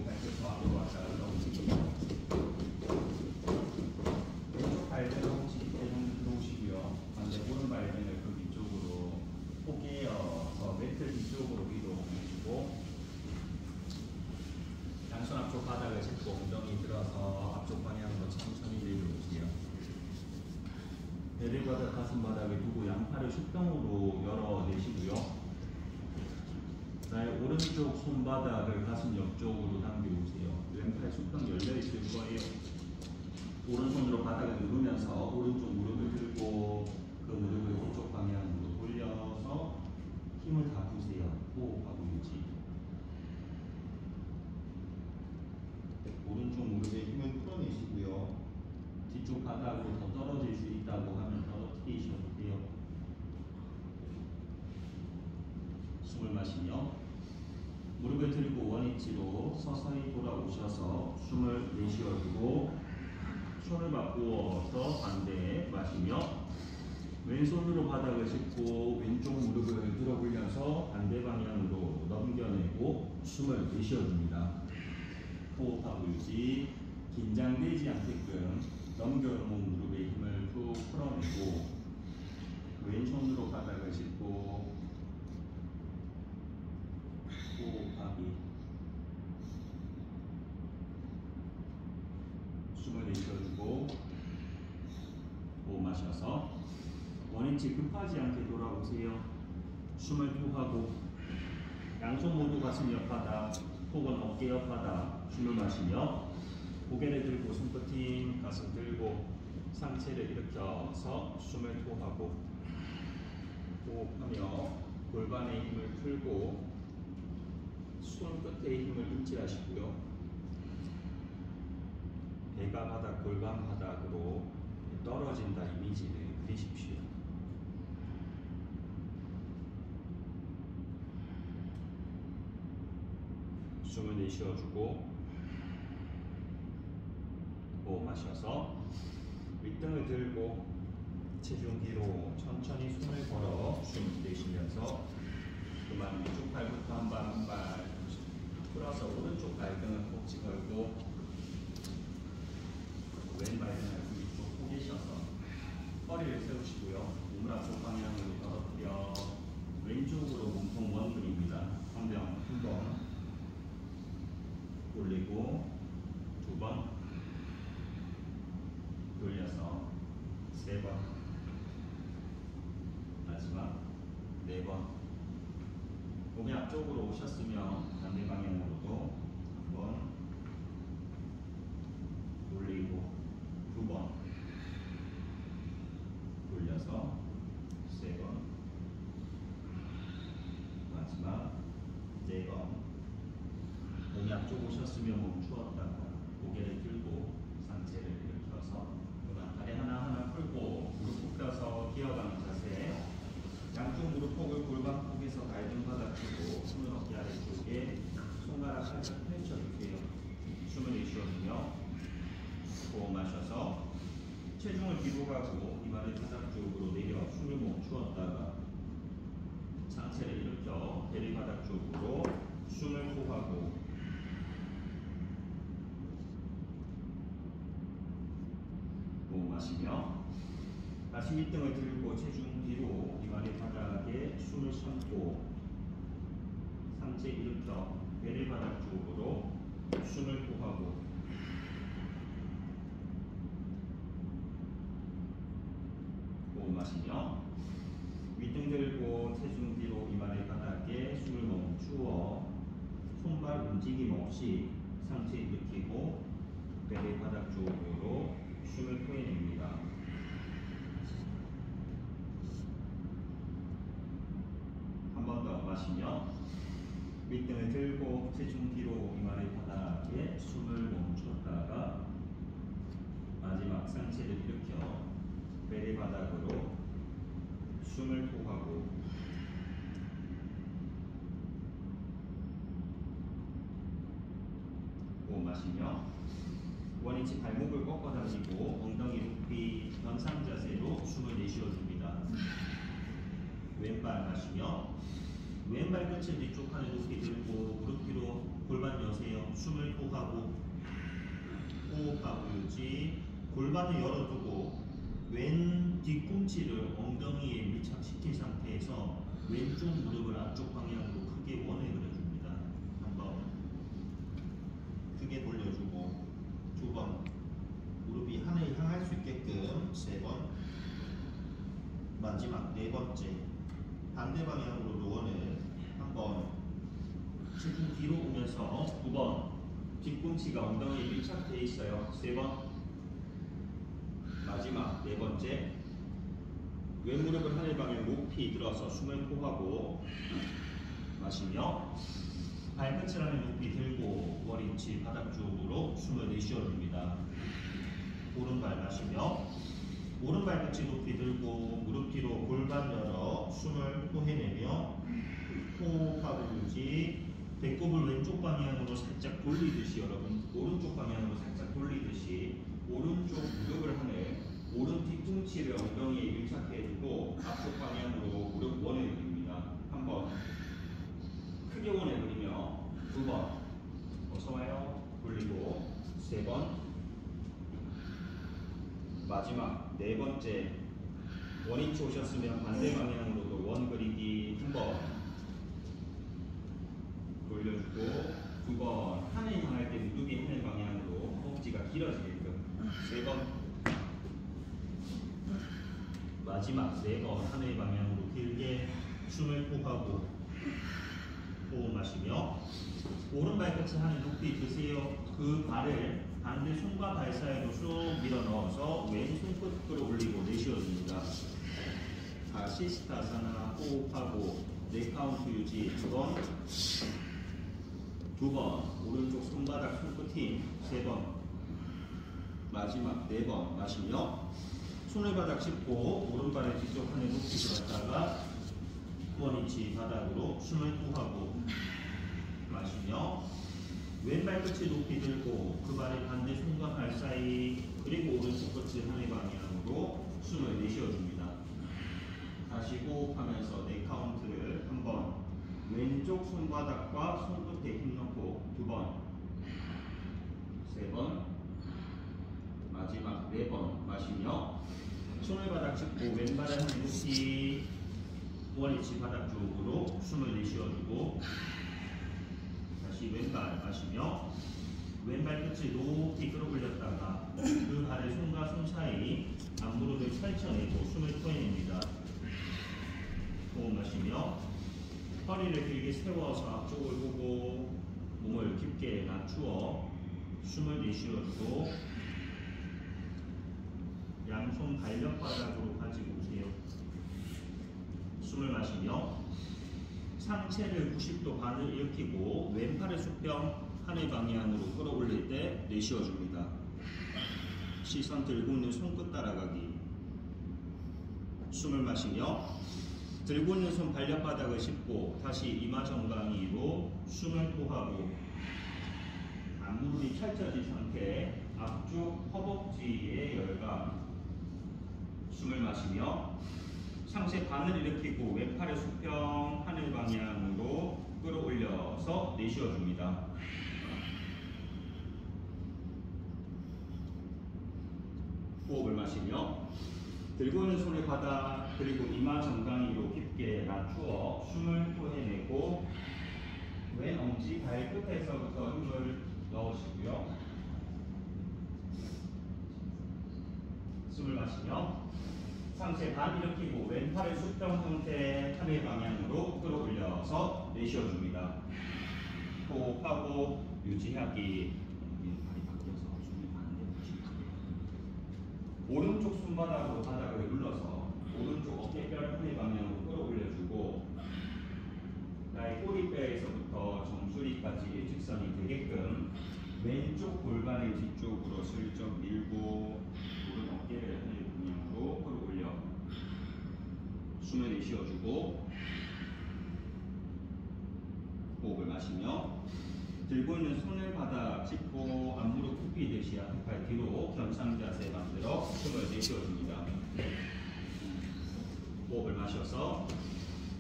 들고 발끝 앞으로 왔다 갔다 움직이고 왼쪽 발등을 혹시 대중 들어오시고요. 반대 오른발등을 그 뒤쪽으로 포개어서 매트 뒤쪽으로 이동해주고 양손 앞쪽 바닥을 짚고 엉덩이 들어서 앞쪽 방향으로 천천히 내려오세요. 배를 가슴 바닥에 두고 양팔을 수평으로 열어내시고요. 나의 오른쪽 손바닥을 가슴 옆쪽으로 당겨오세요. 왼팔 수평 열려있을 거예요. 오른손으로 바닥을 누르면서 오른쪽 무릎을 들고 그 무릎을 오른쪽 방향으로 돌려서 힘을 다 푸세요. 호흡하고 유지. 오른쪽 무릎에 힘을 풀어내시고요. 뒤쪽 바닥으로 더 떨어질 수 있다고 하면 떨어뜨리셔도 돼요. 숨을 마시며 무릎을 들고 원위치로 서서히 돌아오셔서 숨을 내쉬어주고 손을 바꾸어서 반대에 마시며 왼손으로 바닥을 짚고 왼쪽 무릎을 들어 올려서 반대 방향으로 넘겨내고 숨을 내쉬어줍니다. 호흡하고 유지. 긴장되지 않게끔 넘겨놓은 무릎의 힘을 푹 풀어내고 왼손으로 바닥을 짚고 호흡하기. 숨을 내쉬어주고 호흡 마셔서 원위치 급하지 않게 돌아오세요. 숨을 토하고 양손 모두 가슴 옆바닥 혹은 어깨 옆바닥 숨을 마시며 고개를 들고 손끝 힘 가슴 들고 상체를 일으켜서 숨을 토하고 호흡하며 골반의 힘을 풀고 손끝의 힘을 인지하시고요. 배가 바닥, 골반 바닥으로 떨어진다 이미지를 그리십시오. 숨을 내쉬어주고 호흡 마셔서 윗등을 들고 체중 뒤로 천천히 숨을 걸어 숨 내쉬면서 그만 왼쪽 발부터 한 발 한 발 풀어서 오른쪽 발등을 꼭지 걸고 왼 발등을 위쪽 포개셔서 허리를 세우시고요. 몸을 앞쪽 방향으로 떨어뜨려 왼쪽으로 몸통 원근입니다. 한 번 올리고 두 번 돌려서 세 번 마지막 네 번. 몸이 앞쪽으로 오셨으면 반대 방향으로도 한 번 올리고 두 번 돌려서 세 번 마지막 네 번. 몸이 앞쪽 오셨으면 멈추었다가 고개를 들고 상체를 일으켜서 그만 다리 하나하나 풀고 무릎 굽혀서 기어가는 자세. 양쪽 무릎폭을 골반폭에서 갈등 바닥 주고 손을 어깨 아래쪽에 손가락 살짝 펼쳐주세요. 숨을 내쉬어주며 호흡 마셔서 체중을 뒤로 가고 이마를 바닥 쪽으로 내려 숨을 멈추었다가 상체를 일으켜 배를 바닥 쪽으로 숨을 호흡하고 호흡 마시며 다시 밑등을 들고 체중 뒤로 이마리 바닥에 숨을 참고 상체 일으켜 배를 바닥 쪽으로 숨을 호흡하고 호흡 마시며 윗등 들고 체중 뒤로 이마리 바닥에 숨을 멈추어 손발 움직임 없이 상체 일으키고 배를 바닥 쪽으로 숨을 토해냅니다. 한 번 더 마시며 윗등을 들고 체중 뒤로 이마를 바닥에 숨을 멈췄다가 마지막 상체를 일으켜 배를 바닥으로 숨을 토하고 호흡 마시며 원위치 발목을 꺾어 당기고 엉덩이 높이 변상 자세로 숨을 내쉬어줍니다. 왼발 마시며 왼발 끝을 뒤쪽 하늘 높이 들고 무릎 뒤로 골반 여세요. 숨을 호흡하고 유지. 골반을 열어두고 왼 뒤꿈치를 엉덩이에 밀착시킨 상태에서 왼쪽 무릎을 앞쪽 방향으로 크게 원을 그려줍니다. 한번 크게 돌려주고 두 번 무릎이 하늘 향할 수 있게끔 세 번 마지막 네 번째 반대 방향으로 원을 한번 체중 뒤로 오면서 두 번 뒤꿈치가 엉덩이에 밀착되어 있어요. 세 번 마지막 네 번째 왼무릎을 하늘 방향 높이 들어서 숨을 호흡하고 마시며 발끝을 하늘 높이 들고 머리치 바닥 쪽으로 숨을 내쉬어줍니다. 오른발 마시며 오른발 끝이 높이 들고 무릎 뒤로 골반 열어 숨을 토해내며 호흡하고 유지. 배꼽을 왼쪽 방향으로 살짝 돌리듯이 여러분 오른쪽 방향으로 살짝 돌리듯이 오른쪽 무릎을 하늘 오른 뒤꿈치를 엉덩이에 밀착해두고 앞쪽 방향으로 무릎 원을 그립니다. 한번 크게 원을 그리며 두 번 어서와요 돌리고 세 번 마지막 네 번째 원위치 오셨으면 반대 방향으로도 원 그리기 한 번 돌려주고 두 번 하늘 향할 때 무릎이 하늘 방향으로 허벅지가 길어지게끔 세 번 마지막 네 번 하늘 방향으로 길게 숨을 호흡하고 호흡 마시며 오른발 끝을 하늘 높이 드세요. 그 발을 반대 손과 발 사이로 쑥 밀어 넣어서 왼손 끝 끌어올리고 내쉬어줍니다. 다시 시타사나 호흡하고 네 카운트 유지 두 번 오른쪽 손바닥 손끝 힘 세 번 마지막 네 번 마시며 손을 바닥 짚고 오른발의 뒤쪽 하늘 높이 들었다가 원위치 바닥으로 숨을 호흡하고 마시며 왼발 끝을 높이 들고 그 발의 반대 손과 발 사이 그리고 오른쪽 끝을 하늘 방향으로 숨을 내쉬어줍니다. 다시 호흡하면서 네 카운트를 한 번 왼쪽 손바닥과 손끝에 힘 넣고 두 번 세 번 마지막 네 번 마시며 손을 바닥 짚고 왼발을 한 높이 원위치 바닥 쪽으로 숨을 내쉬어주고 다시 왼발 마시며 왼발 끝을 높이 끌어올렸다가 그 발의 손과 손 사이 앞무릎을 펼쳐내고 숨을 토해냅니다. 호흡 마시며 허리를 길게 세워서 앞쪽을 보고 몸을 깊게 낮추어 숨을 내쉬어주고 양손 발력바닥으로 가지고 오세요. 숨을 마시며 상체를 90도 반을 일으키고 왼팔의 수평 하늘 방향으로 끌어올릴 때 내쉬어줍니다. 시선 들고 있는 손끝 따라가기. 숨을 마시며 들고 있는 손 발력바닥을 짚고 다시 이마 정강이로 숨을 호흡하고 앞무릎이 펼쳐진 상태 앞쪽 허벅지의 열감. 숨을 마시며 상체 반을 일으키고 왼팔의 수평 하늘 방향으로 끌어올려서 내쉬어줍니다. 호흡을 마시며 들고 있는 손을 바닥 그리고 이마 정강이로 깊게 낮추어 숨을 토해내고 왼 엄지 발끝에서부터 힘을 넣으시고요. 숨을 마시며 상체 반 일으키고 왼팔의 수평 상태 하늘 방향으로 끌어올려서 내쉬어줍니다. 호흡하고 유지하기. 발이 바뀌어서 숨이 반대로 오른쪽 손바닥으로 바닥을 눌러서 오른쪽 어깨뼈를 하늘 방향으로 끌어올려주고 나의 꼬리뼈에서부터 정수리까지 일직선이 되게끔 왼쪽 골반의 뒤쪽으로 슬쩍 밀고 오른 어깨를 하늘 방향으로 끌어올려 숨을 내쉬어주고 호흡을 마시며 들고 있는 손을 바닥 짚고 앞무릎 굽히듯이 앞팔 뒤로 견상 자세 만들어 숨을 내쉬어줍니다. 호흡을 마셔서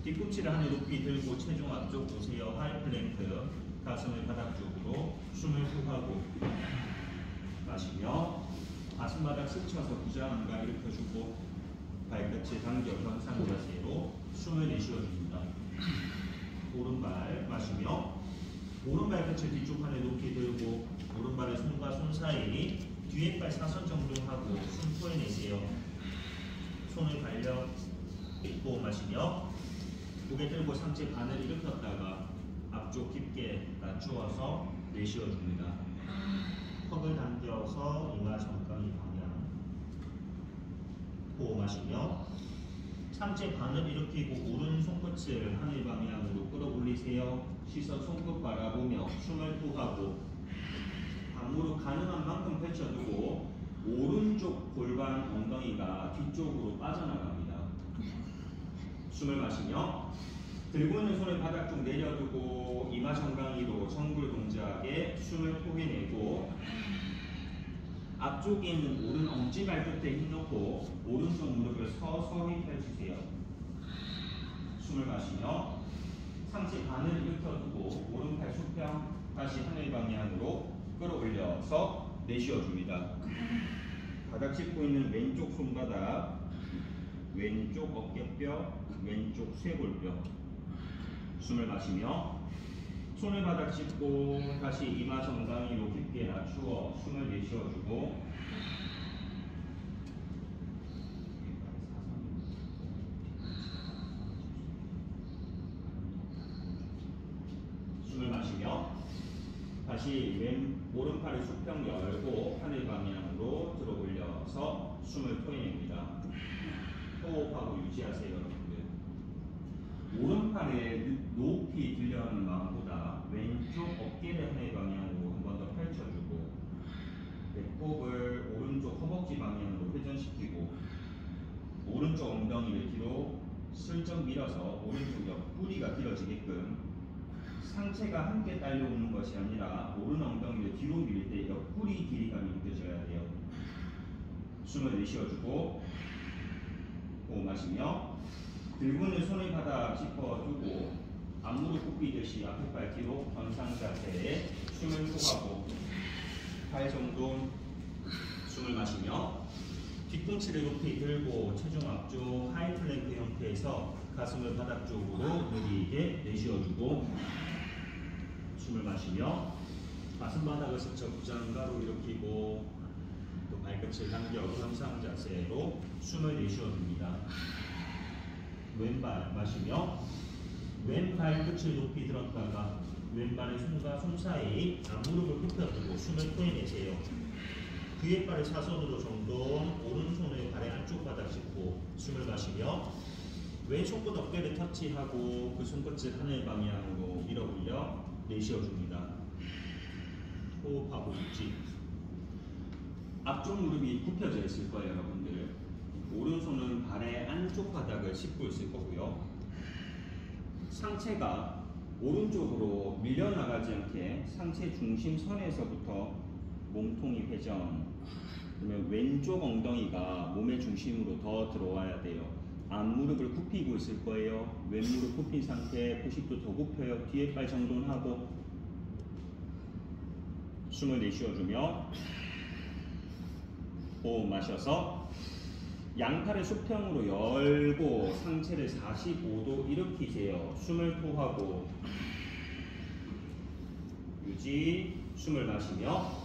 뒤꿈치를 하늘 높이 들고 체중 앞쪽 보세요. 하이 플랭크. 가슴을 바닥 쪽으로 숨을 후 하고 마시며 가슴바닥 스쳐서 부장안과 일으켜주고 발끝을 당겨 경상 자세로 숨을 내쉬어줍니다. 오른발 마시며 오른발 끝을 뒤쪽 하늘 높이 들고 오른발을 손과 손 사이 뒤에 발 사선 정도하고 숨 토해내세요. 손을 발려 호흡 마시며 고개 들고 상체 반을 일으켰다가 앞쪽 깊게 낮추어서 내쉬어줍니다. 턱을 당겨서 이마 정강이 방향 호흡 마시며 상체 반을 일으키고 오른 손끝을 하늘 방향으로 끌어올리세요. 시선 손끝 바라보며 숨을 토하고 앞무릎 가능한 만큼 펼쳐두고 오른쪽 골반 엉덩이가 뒤쪽으로 빠져나갑니다. 숨을 마시며 들고 있는 손을 바닥 쪽 내려두고 이마 정강이로 정굴 동작에 숨을 토해내고 앞쪽에 있는 오른 엄지 발끝에 힘 넣고 오른쪽 무릎을 서서히 펼치세요. 숨을 마시며 상체 반을 일으켜두고 오른팔 수평 다시 하늘 방향으로 끌어올려서 내쉬어줍니다. 바닥 짚고 있는 왼쪽 손바닥, 왼쪽 어깨뼈, 왼쪽 쇄골뼈. 숨을 마시며 손을 바닥 짚고 다시 이마 정강이로 깊게 낮추어 숨을 내쉬어주고 숨을 마시며 다시 오른팔을 수평 열고 하늘 방향으로 들어 올려서 숨을 토해냅니다. 호흡하고 유지하세요, 여러분들. 오른팔에 높이 들려하는 마음보다 왼쪽 어깨를 하늘 방향으로 한 번 더 펼쳐주고 배꼽을 오른쪽 허벅지 방향으로 회전시키고 오른쪽 엉덩이를 뒤로 슬쩍 밀어서 오른쪽 옆구리가 길어지게끔 상체가 함께 딸려오는 것이 아니라 오른 엉덩이를 뒤로 밀 때 옆구리 길이감이 느껴져야 돼요. 숨을 내쉬어주고 호흡 마시며 들고 있는 손을 바닥 짚어주고 앞무릎 굽히듯이 앞에 발 뒤로 견상 자세에 숨을 호흡하고 팔 정도 숨을 마시며 뒤꿈치를 높이 들고 체중 앞쪽 하이 플랭크 형태에서 가슴을 바닥 쪽으로 느리게 내쉬어주고 숨을 마시며 가슴 바닥을 스쳐 부장가로 일으키고 또 발끝을 당겨 견상 자세로 숨을 내쉬어줍니다. 왼발 마시며 왼발 끝을 높이 들었다가 왼발의 손과 손 사이 앞무릎을 굽혀두고 숨을 토해내세요. 뒤에 발을 사선으로 정돈, 오른손을 발의 안쪽 바닥 짚고 숨을 마시며 왼손끝 어깨를 터치하고 그 손끝을 하늘 방향으로 밀어 올려 내쉬어줍니다. 호흡하고 유지. 앞쪽 무릎이 굽혀져 있을 거예요, 여러분들. 오른손은 발의 안쪽 바닥을 짚고 있을 거고요. 상체가 오른쪽으로 밀려나가지 않게 상체 중심선에서부터 몸통이 회전, 그러면 왼쪽 엉덩이가 몸의 중심으로 더 들어와야 돼요. 앞무릎을 굽히고 있을 거예요. 왼무릎 굽힌 상태, 90도 더 굽혀요. 뒤에 발 정돈하고 숨을 내쉬어주며 호흡 마셔서 양팔을 수평으로 열고 상체를 45도 일으키세요. 숨을 토하고 유지. 숨을 마시며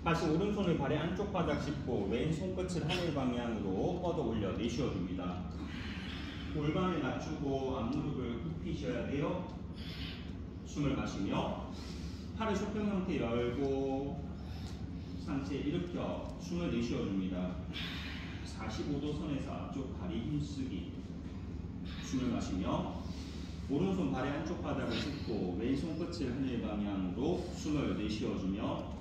다시 오른손을 발의 안쪽 바닥 짚고 왼손 끝을 하늘 방향으로 뻗어 올려 내쉬어줍니다. 골반을 낮추고 앞무릎을 굽히셔야 돼요. 숨을 마시며 팔을 수평 형태 열고 상체 일으켜 숨을 내쉬어줍니다. 45도 선에서 앞쪽 다리 힘쓰기. 숨을 마시며 오른손 발의 안쪽 바닥을 짚고 왼손 끝을 하늘 방향으로 숨을 내쉬어주며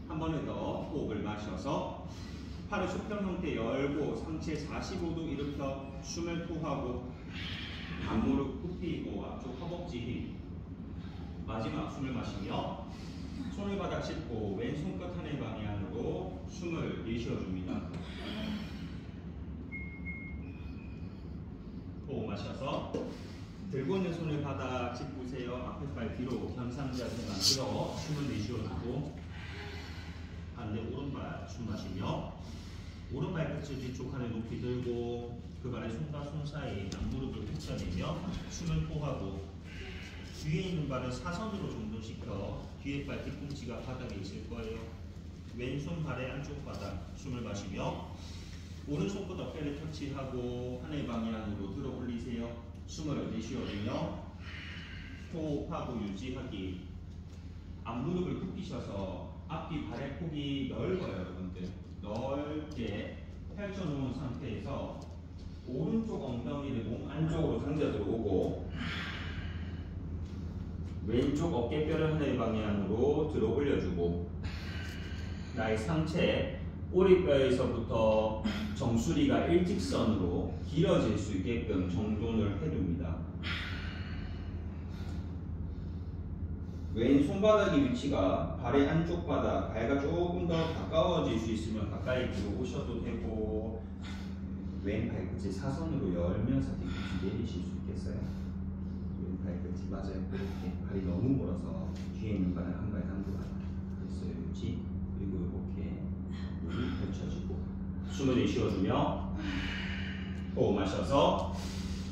한 번에 더 호흡을 마셔서 팔을 수평 형태 열고 상체 45도 일으켜 숨을 토하고 앞무릎 굽히고 앞쪽 허벅지 힘. 마지막 숨을 마시며 손을 바닥 짚고 왼손 끝 하늘 방향으로 숨을 내쉬어줍니다. 마셔서 들고 있는 손을 바닥 짚으세요. 앞에 발 뒤로 현상 자세 만들어 숨을 내쉬어주고 반대 오른발 숨 마시며 오른발 끝을 뒤쪽 하늘 높이 들고 그 발의 손과 손 사이 앞무릎을 펼쳐내며 숨을 토하고 뒤에 있는 발은 사선으로 정돈시켜 뒤에 발 뒤꿈치가 바닥에 있을 거예요. 왼손 발의 안쪽 바닥 숨을 마시며 오른손끝 어깨를 터치하고 하늘 방향으로 들어 올리세요. 숨을 내쉬어주며 호흡하고 유지하기. 앞무릎을 굽히셔서 앞뒤 발의 폭이 넓어요. 여러분들 넓게 펼쳐놓은 상태에서 오른쪽 엉덩이를 몸 안쪽으로 당겨 들어오고 왼쪽 어깨뼈를 하늘 방향으로 들어 올려주고 나의 상체 꼬리뼈에서부터 정수리가 일직선으로 길어질 수 있게끔 정돈을 해줍니다. 왼 손바닥의 위치가 발의 안쪽 바닥, 발과 조금 더 가까워질 수 있으면 가까이 들어오셔도 되고 왼 발끝을 사선으로 열면서 뒤꿈치 내리실 수 있겠어요? 왼 발끝이 맞아요. 이렇게 발이 너무 멀어서 뒤에 있는 발을 한 발 당겨봐요. 됐어요. 유지. 그리고 이렇게 몸이 펼쳐지고 숨을 내쉬어주며 호흡 마셔서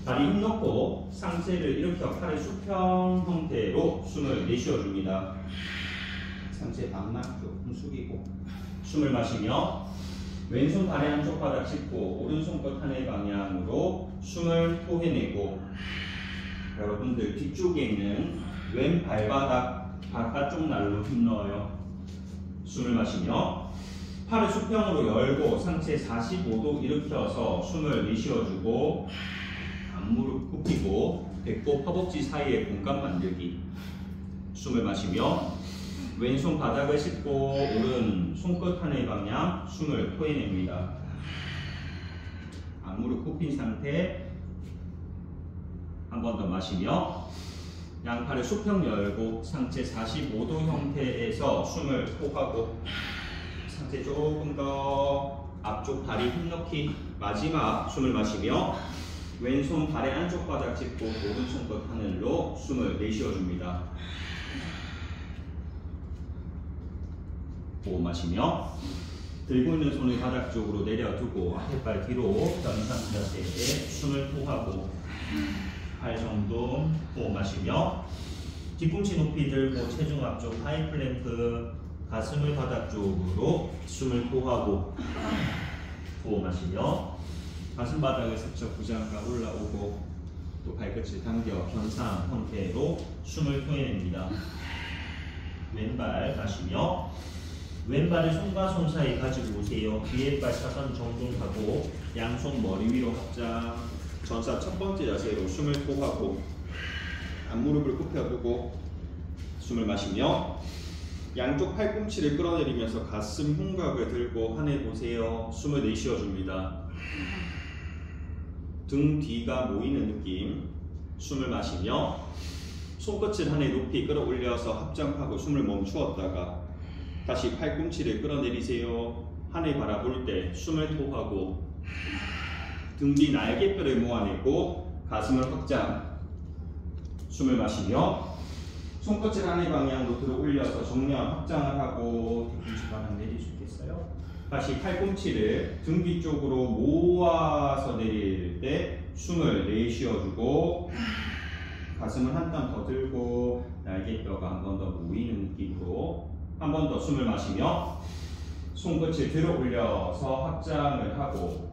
다리 힘 넣고 상체를 일으켜 팔의 수평 형태로 숨을 내쉬어줍니다. 상체 반만 조금 숙이고 숨을 마시며 왼손 발의 한쪽 바닥 짚고 오른손 끝 하늘 방향으로 숨을 토해내고 여러분들 뒤쪽에 있는 왼 발바닥 바깥쪽 날로 힘 넣어요. 숨을 마시며 팔을 수평으로 열고 상체 45도 일으켜서 숨을 내쉬어주고 앞무릎 굽히고 배꼽 허벅지 사이에 공간 만들기. 숨을 마시며 왼손 바닥을 짚고 오른 손끝 하늘 방향 숨을 토해냅니다. 앞무릎 굽힌 상태 한 번 더 마시며 양팔을 수평 열고 상체 45도 형태에서 숨을 토하고 상체 조금 더 앞쪽 다리 힘 넣기. 마지막 숨을 마시며 왼손 발의 안쪽 바닥 짚고 오른손 끝 하늘로 숨을 내쉬어줍니다. 호흡 마시며 들고 있는 손을 바닥 쪽으로 내려두고 앞에 발 뒤로 변상 자세에 숨을 토하고 팔 정돈. 호흡 마시며 뒤꿈치 높이 들고 체중 앞쪽 하이 플랭크 가슴을 바닥 쪽으로 숨을 토하고 호흡 마시며 가슴 바닥을 스쳐 부장가 올라오고 또 발끝을 당겨 변상 형태로 숨을 토해냅니다. 왼발 마시며 왼발을 손과 손 사이 가지고 오세요. 뒤에 발 사선 정돈하고 양손 머리 위로 합장. 전사 첫 번째 자세로 숨을 토하고 앞무릎을 굽혀두고 숨을 마시며 양쪽 팔꿈치를 끌어내리면서 가슴 흉곽을 들고 하늘 보세요. 숨을 내쉬어줍니다. 등 뒤가 모이는 느낌. 숨을 마시며 손끝을 하늘 높이 끌어올려서 합장하고 숨을 멈추었다가 다시 팔꿈치를 끌어내리세요. 하늘 바라볼 때 숨을 토하고 등 뒤 날개뼈를 모아내고 가슴을 확장. 숨을 마시며 손끝을 하늘 방향으로 들어 올려서 정면 확장을 하고 뒤꿈치 방향 내릴 수 있겠어요? 다시 팔꿈치를 등 뒤쪽으로 모아서 내릴 때 숨을 내쉬어주고 가슴을 한 땀 더 들고 날개뼈가 한 번 더 모이는 느낌으로 한 번 더 숨을 마시며 손끝을 들어 올려서 확장을 하고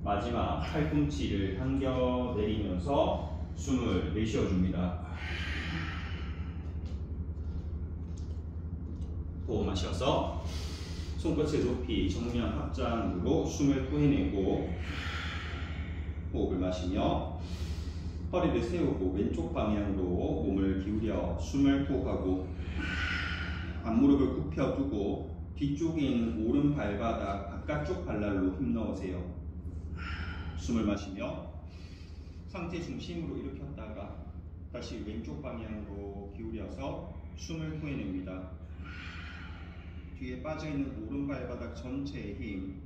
마지막 팔꿈치를 당겨 내리면서 숨을 내쉬어줍니다. 호흡 마셔서 손끝을 높이 정면 확장으로 숨을 토해내고 호흡을 마시며 허리를 세우고 왼쪽 방향으로 몸을 기울여 숨을 토하고 앞무릎을 굽혀두고 뒤쪽에 있는 오른 발바닥 바깥쪽 발날로 힘 넣으세요. 숨을 마시며 상체 중심으로 일으켰다가 다시 왼쪽 방향으로 기울여서 숨을 토해냅니다. 뒤에 빠져있는 오른 발바닥 전체의 힘.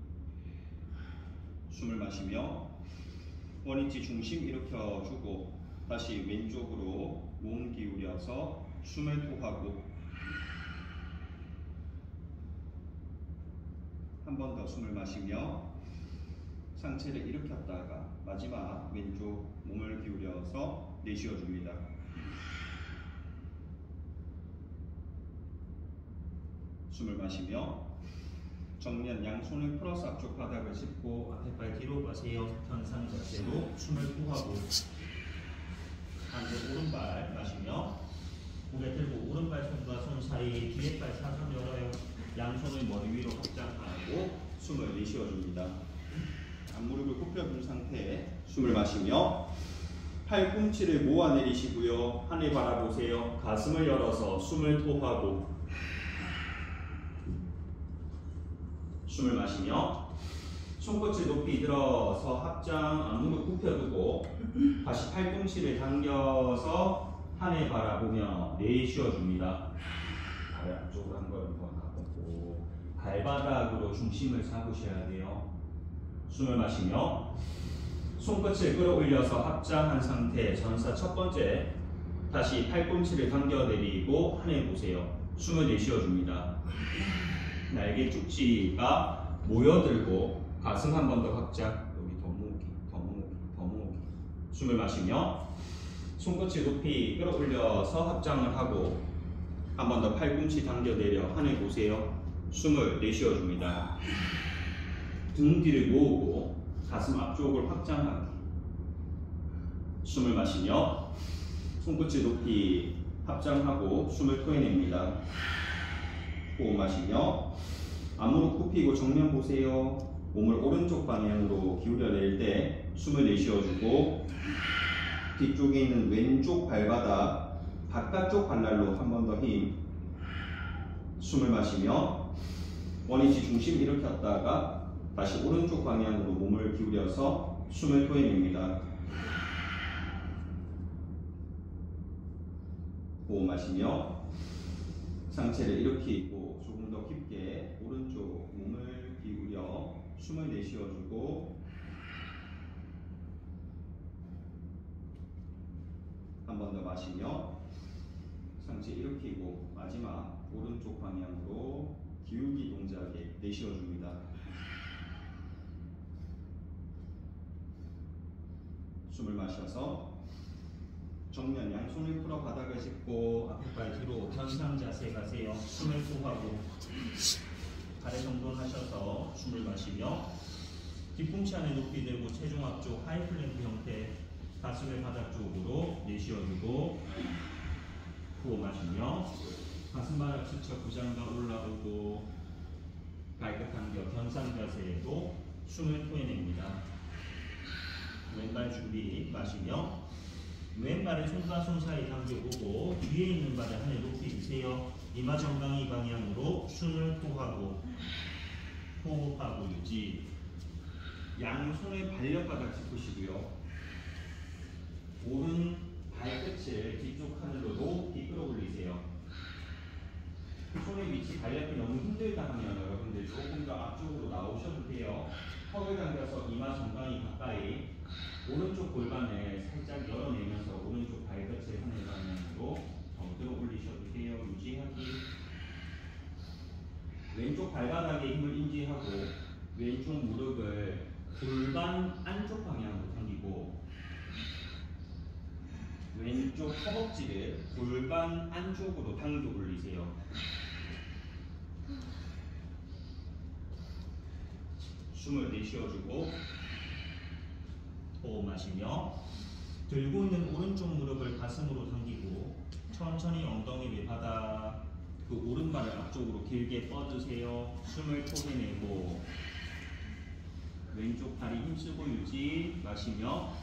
숨을 마시며 원위치 중심 일으켜주고 다시 왼쪽으로 몸 기울여서 숨을 토하고 한 번 더 숨을 마시며 상체를 일으켰다가 마지막 왼쪽 몸을 기울여서 내쉬어 줍니다. 숨을 마시며 정면 양손을 풀어서 앞쪽 바닥을 짚고 앞에 팔 뒤로 빠세요. 편상 자세로 숨을 토하고 반대 오른발 마시며 고개 들고 오른발 손과 손 사이 뒤에 팔 사선 열어요. 양손을 머리 위로 확장하고 숨을 내쉬어 줍니다. 앞무릎을 굽혀둔 상태에 숨을 마시며 팔꿈치를 모아 내리시고요. 하늘 바라보세요. 가슴을 열어서 숨을 토하고 숨을 마시며 손끝을 높이 들어서 합장 앞무릎 굽혀두고 다시 팔꿈치를 당겨서 하늘 바라보며 내쉬어 줍니다. 다리 앞쪽으로 한 걸음 더 가보고 발바닥으로 중심을 잡으셔야 돼요. 숨을 마시며 손끝을 끌어올려서 합장한 상태 전사 첫 번째 다시 팔꿈치를 당겨 내리고 하늘 보세요. 숨을 내쉬어 줍니다. 날개 쪽지가 모여들고 가슴 한 번 더 확장 여기 더 모으기 숨을 마시며 손끝을 높이 끌어올려서 합장을 하고 한 번 더 팔꿈치 당겨 내려 하늘 보세요. 숨을 내쉬어 줍니다. 등 뒤를 모으고 가슴 앞쪽을 확장하기 숨을 마시며 손끝을 높이 합장하고 숨을 토해냅니다. 호흡 마시며 앞무릎 굽히고 정면 보세요. 몸을 오른쪽 방향으로 기울여낼 때 숨을 내쉬어주고 뒤쪽에 있는 왼쪽 발바닥 바깥쪽 발날로 한 번 더 힘 숨을 마시며 원위치 중심 일으켰다가 다시 오른쪽 방향으로 몸을 기울여서 숨을 토해냅니다. 호흡 마시며 상체를 일으키고 조금 더 깊게 오른쪽 몸을 기울여 숨을 내쉬어주고 한 번 더 마시며 상체 일으키고 마지막 오른쪽 방향으로 기울기 동작에 내쉬어줍니다. 숨을 마셔서 정면 양손을 풀어 바닥을 짚고 앞에 발 뒤로 편상 자세 가세요. 숨을 호흡하고 발에 정돈하셔서 숨을 마시며 뒤꿈치 안에 높이 들고 체중 앞쪽 하이플랭크 형태 가슴을 바닥 쪽으로 내쉬어주고 호흡 마시며 가슴바닥 스쳐 부장과 올라오고 발끝 당겨 견상 자세에도 숨을 토해냅니다. 왼발 준비 마시며 왼발을 손과 손 사이 당겨보고 뒤에 있는 발을 하늘 높이 드세요. 이마 정강이 방향으로 숨을 토하고 호흡하고 유지. 양손을 발바닥 짚으시고요. 오른 발끝을 뒤쪽 하늘로 높이 끌어올리세요. 손의 위치 발렵이 너무 힘들다 하면 여러분들 조금 더 앞쪽으로 나오셔도 돼요. 턱을 당겨서 이마 정강이 가까이 오른쪽 골반을 살짝 열어내면서 오른쪽 발끝을 하늘 방향으로 더 끌어올리셔도 돼요. 유지하기. 왼쪽 발바닥에 힘을 인지하고 왼쪽 무릎을 골반 안쪽 방향으로 당기고 왼쪽 허벅지를 골반 안쪽으로 당겨 올리세요. 숨을 내쉬어주고 호흡 마시며 들고 있는 오른쪽 무릎을 가슴으로 당기고 천천히 엉덩이 밑바닥 그 오른발을 앞쪽으로 길게 뻗으세요. 숨을 토해내고 왼쪽 다리 힘쓰고 유지 마시며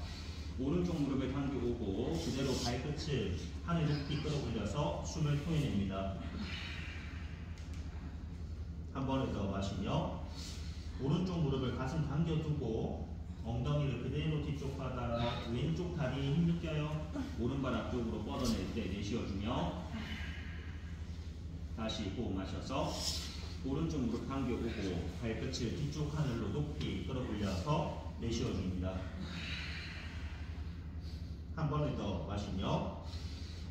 오른쪽 무릎을 당겨오고 그대로 발끝을 하늘 높이 끌어올려서 숨을 토해냅니다. 한 번에 더 마시며 오른쪽 무릎을 가슴 당겨두고 엉덩이를 그대로 뒤쪽 바닥 왼쪽 다리에 힘 느껴요. 오른발 앞쪽으로 뻗어낼 때 내쉬어주며 다시 호흡 마셔서 오른쪽 무릎 당겨오고 발끝을 뒤쪽 하늘로 높이 끌어올려서 내쉬어줍니다. 한 번에 더 마시며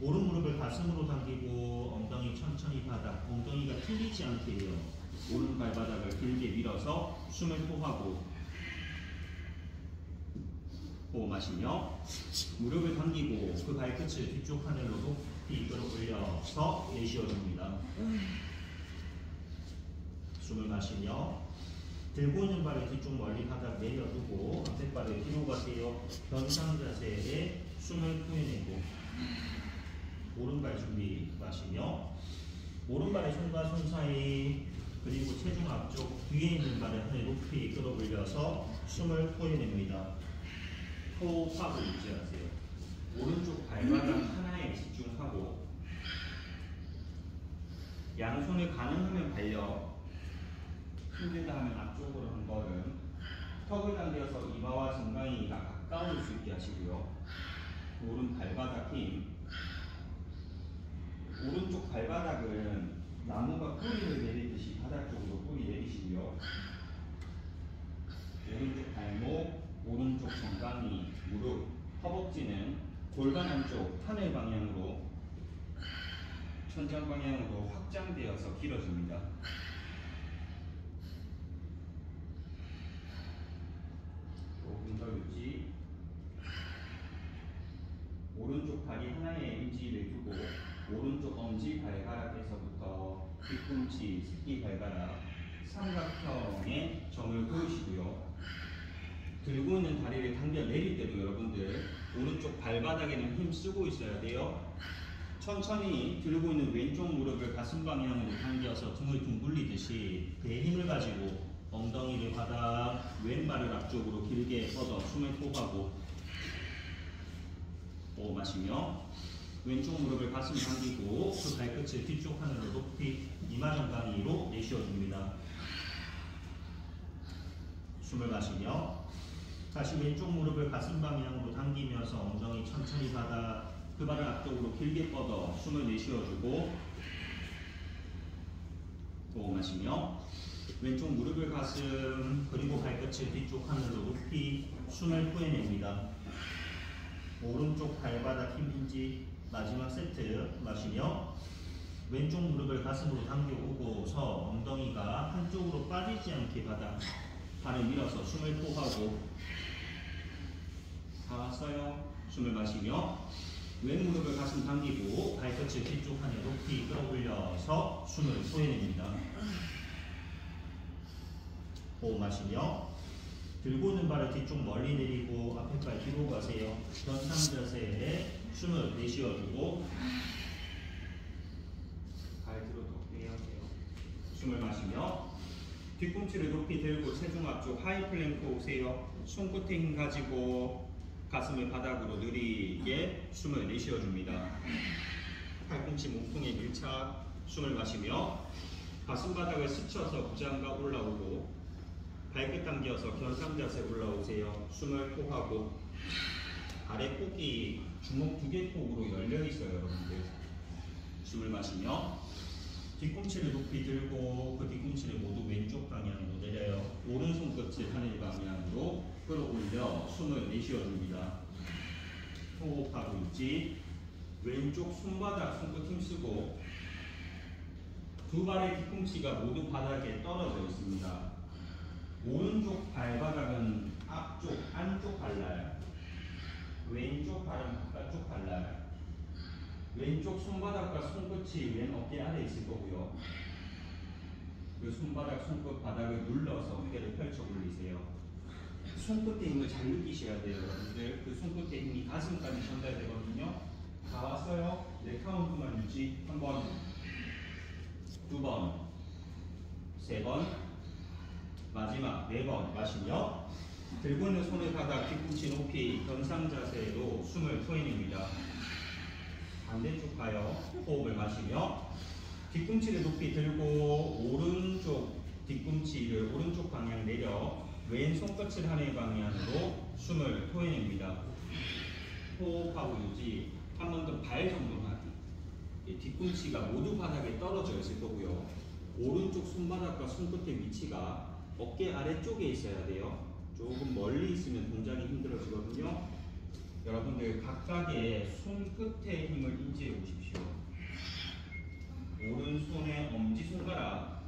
오른 무릎을 가슴으로 당기고 엉덩이 천천히 바닥, 엉덩이가 틀리지 않게 해요. 오른 발바닥을 길게 밀어서 숨을 토하고 호흡 마시며 무릎을 당기고 그 발끝을 뒤쪽 하늘로 높이 끌어올려서 내쉬어줍니다. 숨을 마시며 들고 있는 발을 뒤쪽 멀리 바닥 내려두고 앞에 발을 뒤로 가세요. 변상 자세에 숨을 토해내고 오른발 준비 마시며 오른발의 손과 손 사이 그리고 체중 앞쪽 뒤에 있는 발을 하늘 높이 끌어올려서 숨을 토해냅니다. 호흡하고 유지하세요. 오른쪽 발바닥 하나에 집중하고 양손을 가능하면 발려 힘들다 하면 앞쪽으로 한 걸음 턱을 당겨서 이마와 정강이가 가까울 수 있게 하시고요. 오른 발바닥 힘 오른쪽 발바닥은 나무가 뿌리를 내리듯이 바닥 쪽으로 뿌리 내리시고요. 오른쪽 발목, 오른쪽 정강이, 무릎, 허벅지는 골반 안쪽 하늘 방향으로 천장 방향으로 확장되어서 길어집니다. 조금 더 유지. 오른쪽 다리 하나에 의지를 두고 오른쪽 엄지 발가락에서부터 뒤꿈치, 새끼 발가락, 삼각형의 점을 그으시고요. 들고 있는 다리를 당겨 내릴 때도 여러분들 오른쪽 발바닥에는 힘 쓰고 있어야 돼요. 천천히 들고 있는 왼쪽 무릎을 가슴 방향으로 당겨서 등을 둥글리듯이 배에 힘을 가지고 엉덩이를 바닥, 왼발을 앞쪽으로 길게 뻗어 숨을 토하고 호흡 마시며 왼쪽 무릎을 가슴 당기고 그 발끝을 뒤쪽 하늘로 높이 이마 정강이로 내쉬어줍니다. 숨을 마시며 다시 왼쪽 무릎을 가슴 방향으로 당기면서 엉덩이 천천히 바닥 그 발을 앞쪽으로 길게 뻗어 숨을 내쉬어주고 호흡 마시며 왼쪽 무릎을 가슴 그리고 발끝을 뒤쪽 하늘로 높이 숨을 토해냅니다. 오른쪽 발바닥 힘인지 마지막 세트 마시며 왼쪽 무릎을 가슴으로 당겨오고서 엉덩이가 한쪽으로 빠지지 않게 바닥 발을 밀어서 숨을 토하고 다 왔어요. 숨을 마시며 왼 무릎을 가슴 당기고 발끝을 뒤쪽 하늘 높이 끌어올려서 숨을 토해냅니다. 호흡 마시며 들고 있는 발을 뒤쪽 멀리 내리고 앞에 발 뒤로 가세요. 변상 자세에 숨을 내쉬어주고 발 뒤로 더 빼야 해요. 숨을 마시며 뒤꿈치를 높이 들고 체중 앞쪽 하이 플랭크 오세요. 손끝에 힘 가지고 가슴을 바닥으로 느리게 숨을 내쉬어줍니다. 팔꿈치 몸통에 밀착. 숨을 마시며 가슴 바닥을 스쳐서 부장가 올라오고 발끝 당겨서 견상 자세 올라오세요. 숨을 토하고 아래 폭이 주먹 2개 폭으로 열려 있어요, 여러분들. 숨을 마시며 뒤꿈치를 높이 들고 그 뒤꿈치를 모두 왼쪽 방향으로 내려요. 오른손 끝을 하늘 방향으로 끌어올려 숨을 내쉬어줍니다. 호흡하고 유지. 왼쪽 손바닥 손끝 힘쓰고 두 발의 뒤꿈치가 모두 바닥에 떨어져 있습니다. 오른쪽 발바닥은 앞쪽, 안쪽 발날, 왼쪽 발은 바깥쪽 발날, 왼쪽 손바닥과 손끝이 왼 어깨 아래 있을 거고요. 그 손바닥, 손끝 바닥을 눌러서 어깨를 펼쳐 올리세요. 손끝의 힘을 잘 느끼셔야 돼요, 여러분들. 그 손끝의 힘이 가슴까지 전달되거든요. 다 왔어요? 네 카운트만 유지. 한 번, 두 번, 세 번, 마지막 4번 마시며 들고 있는 손을 바닥 뒤꿈치 높이 견상 자세로 숨을 토해냅니다. 반대쪽 가요. 호흡을 마시며 뒤꿈치를 높이 들고 오른쪽 뒤꿈치를 오른쪽 방향 내려 왼손 끝을 하늘 방향으로 숨을 토해냅니다. 호흡하고 유지. 한 번 더 발 정도만. 뒤꿈치가 모두 바닥에 떨어져 있을 거고요. 오른쪽 손바닥과 손끝의 위치가 어깨 아래쪽에 있어야 돼요. 조금 멀리 있으면 동작이 힘들어지거든요. 여러분들 각각의 손끝에 힘을 인지해 보십시오. 오른손의 엄지손가락,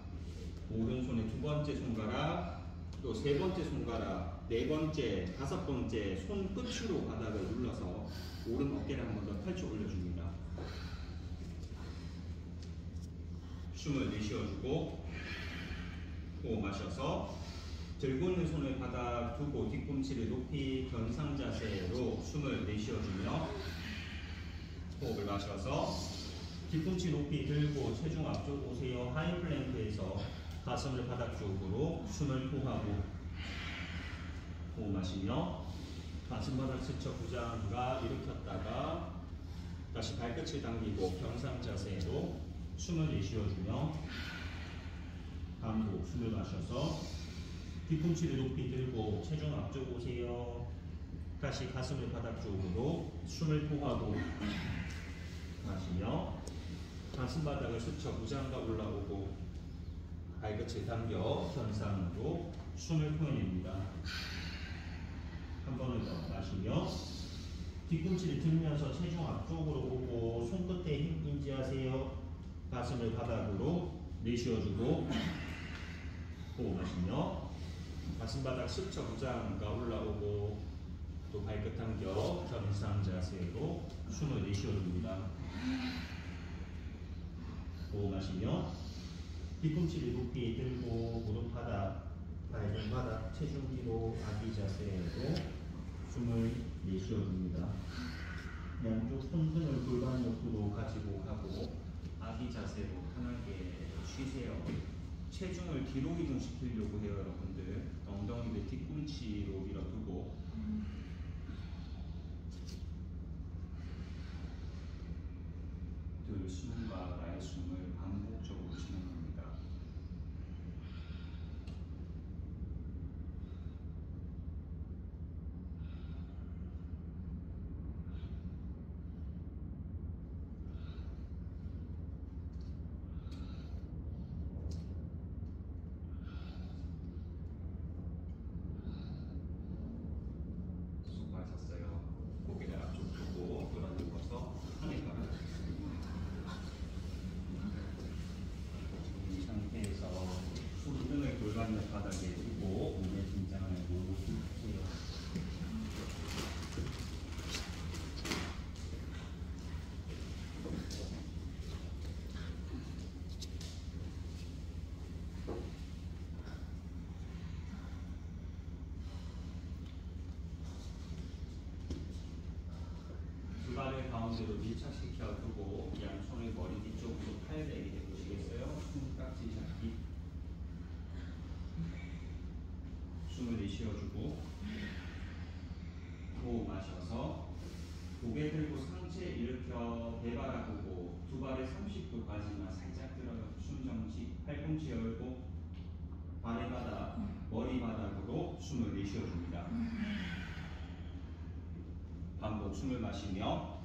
오른손의 두 번째 손가락, 또 세 번째 손가락, 네 번째, 다섯 번째 손끝으로 바닥을 눌러서 오른 어깨를 한 번 더 펼쳐 올려줍니다. 숨을 내쉬어주고 호흡 마셔서 들고 있는 손을 바닥 두고 뒤꿈치를 높이 견상 자세로 숨을 내쉬어주며 호흡을 마셔서 뒤꿈치 높이 들고 체중 앞쪽 오세요. 하이 플랭크에서 가슴을 바닥 쪽으로 숨을 토하고 호흡 마시며 가슴 바닥 스쳐 부장과 일으켰다가 다시 발끝을 당기고 경상 자세로 숨을 내쉬어주며 반복 숨을 마셔서 뒤꿈치를 높이 들고 체중 앞쪽 오세요. 다시 가슴을 바닥 쪽으로 숨을 토하고 마시며 가슴 바닥을 스쳐 무장과 올라오고 발끝을 당겨 현상으로 숨을 토해냅니다. 한 번을 더 마시며 뒤꿈치를 들면서 체중 앞쪽으로 오고 손끝에 힘 인지하세요. 가슴을 바닥으로 내쉬어주고 호흡 마시며 가슴 바닥 스쳐 무장과 올라오고 또 발끝 당겨 견상 자세로 숨을 내쉬어줍니다. 호흡 마시며 뒤꿈치를 높이 들고 무릎 바닥, 발등 바닥, 체중 뒤로 아기 자세로 숨을 내쉬어줍니다. 양쪽 손등을 골반 옆으로 가지고 가고 아기 자세로 편하게 쉬세요. 체중을 뒤로 이동시키려고 해요, 여러분들. 엉덩이를 뒤꿈치로 밀어두고 들 숨과 나의 숨을 반복적으로 진행합니다. 수고하셨어요. 고개를 앞쪽 두고 돌아 누워서 하늘 바라보겠습니다. 이 상태에서 손등을 골반 옆 바닥에 두고 몸의 긴장을 모두 푸세요. 두 발을 가운데로 밀착시켜 두고 양손을 머리 뒤쪽으로 팔베개 해보시겠어요? 손깍지 잡기. 숨을 내쉬어주고 호흡 마셔서 고개 들고 상체 일으켜 배바라보고 두 발을 30도까지만 살짝 들어요. 숨 정지. 팔꿈치 열고 발의 바닥, 머리 바닥으로 숨을 내쉬어줍니다. 반복 숨을 마시며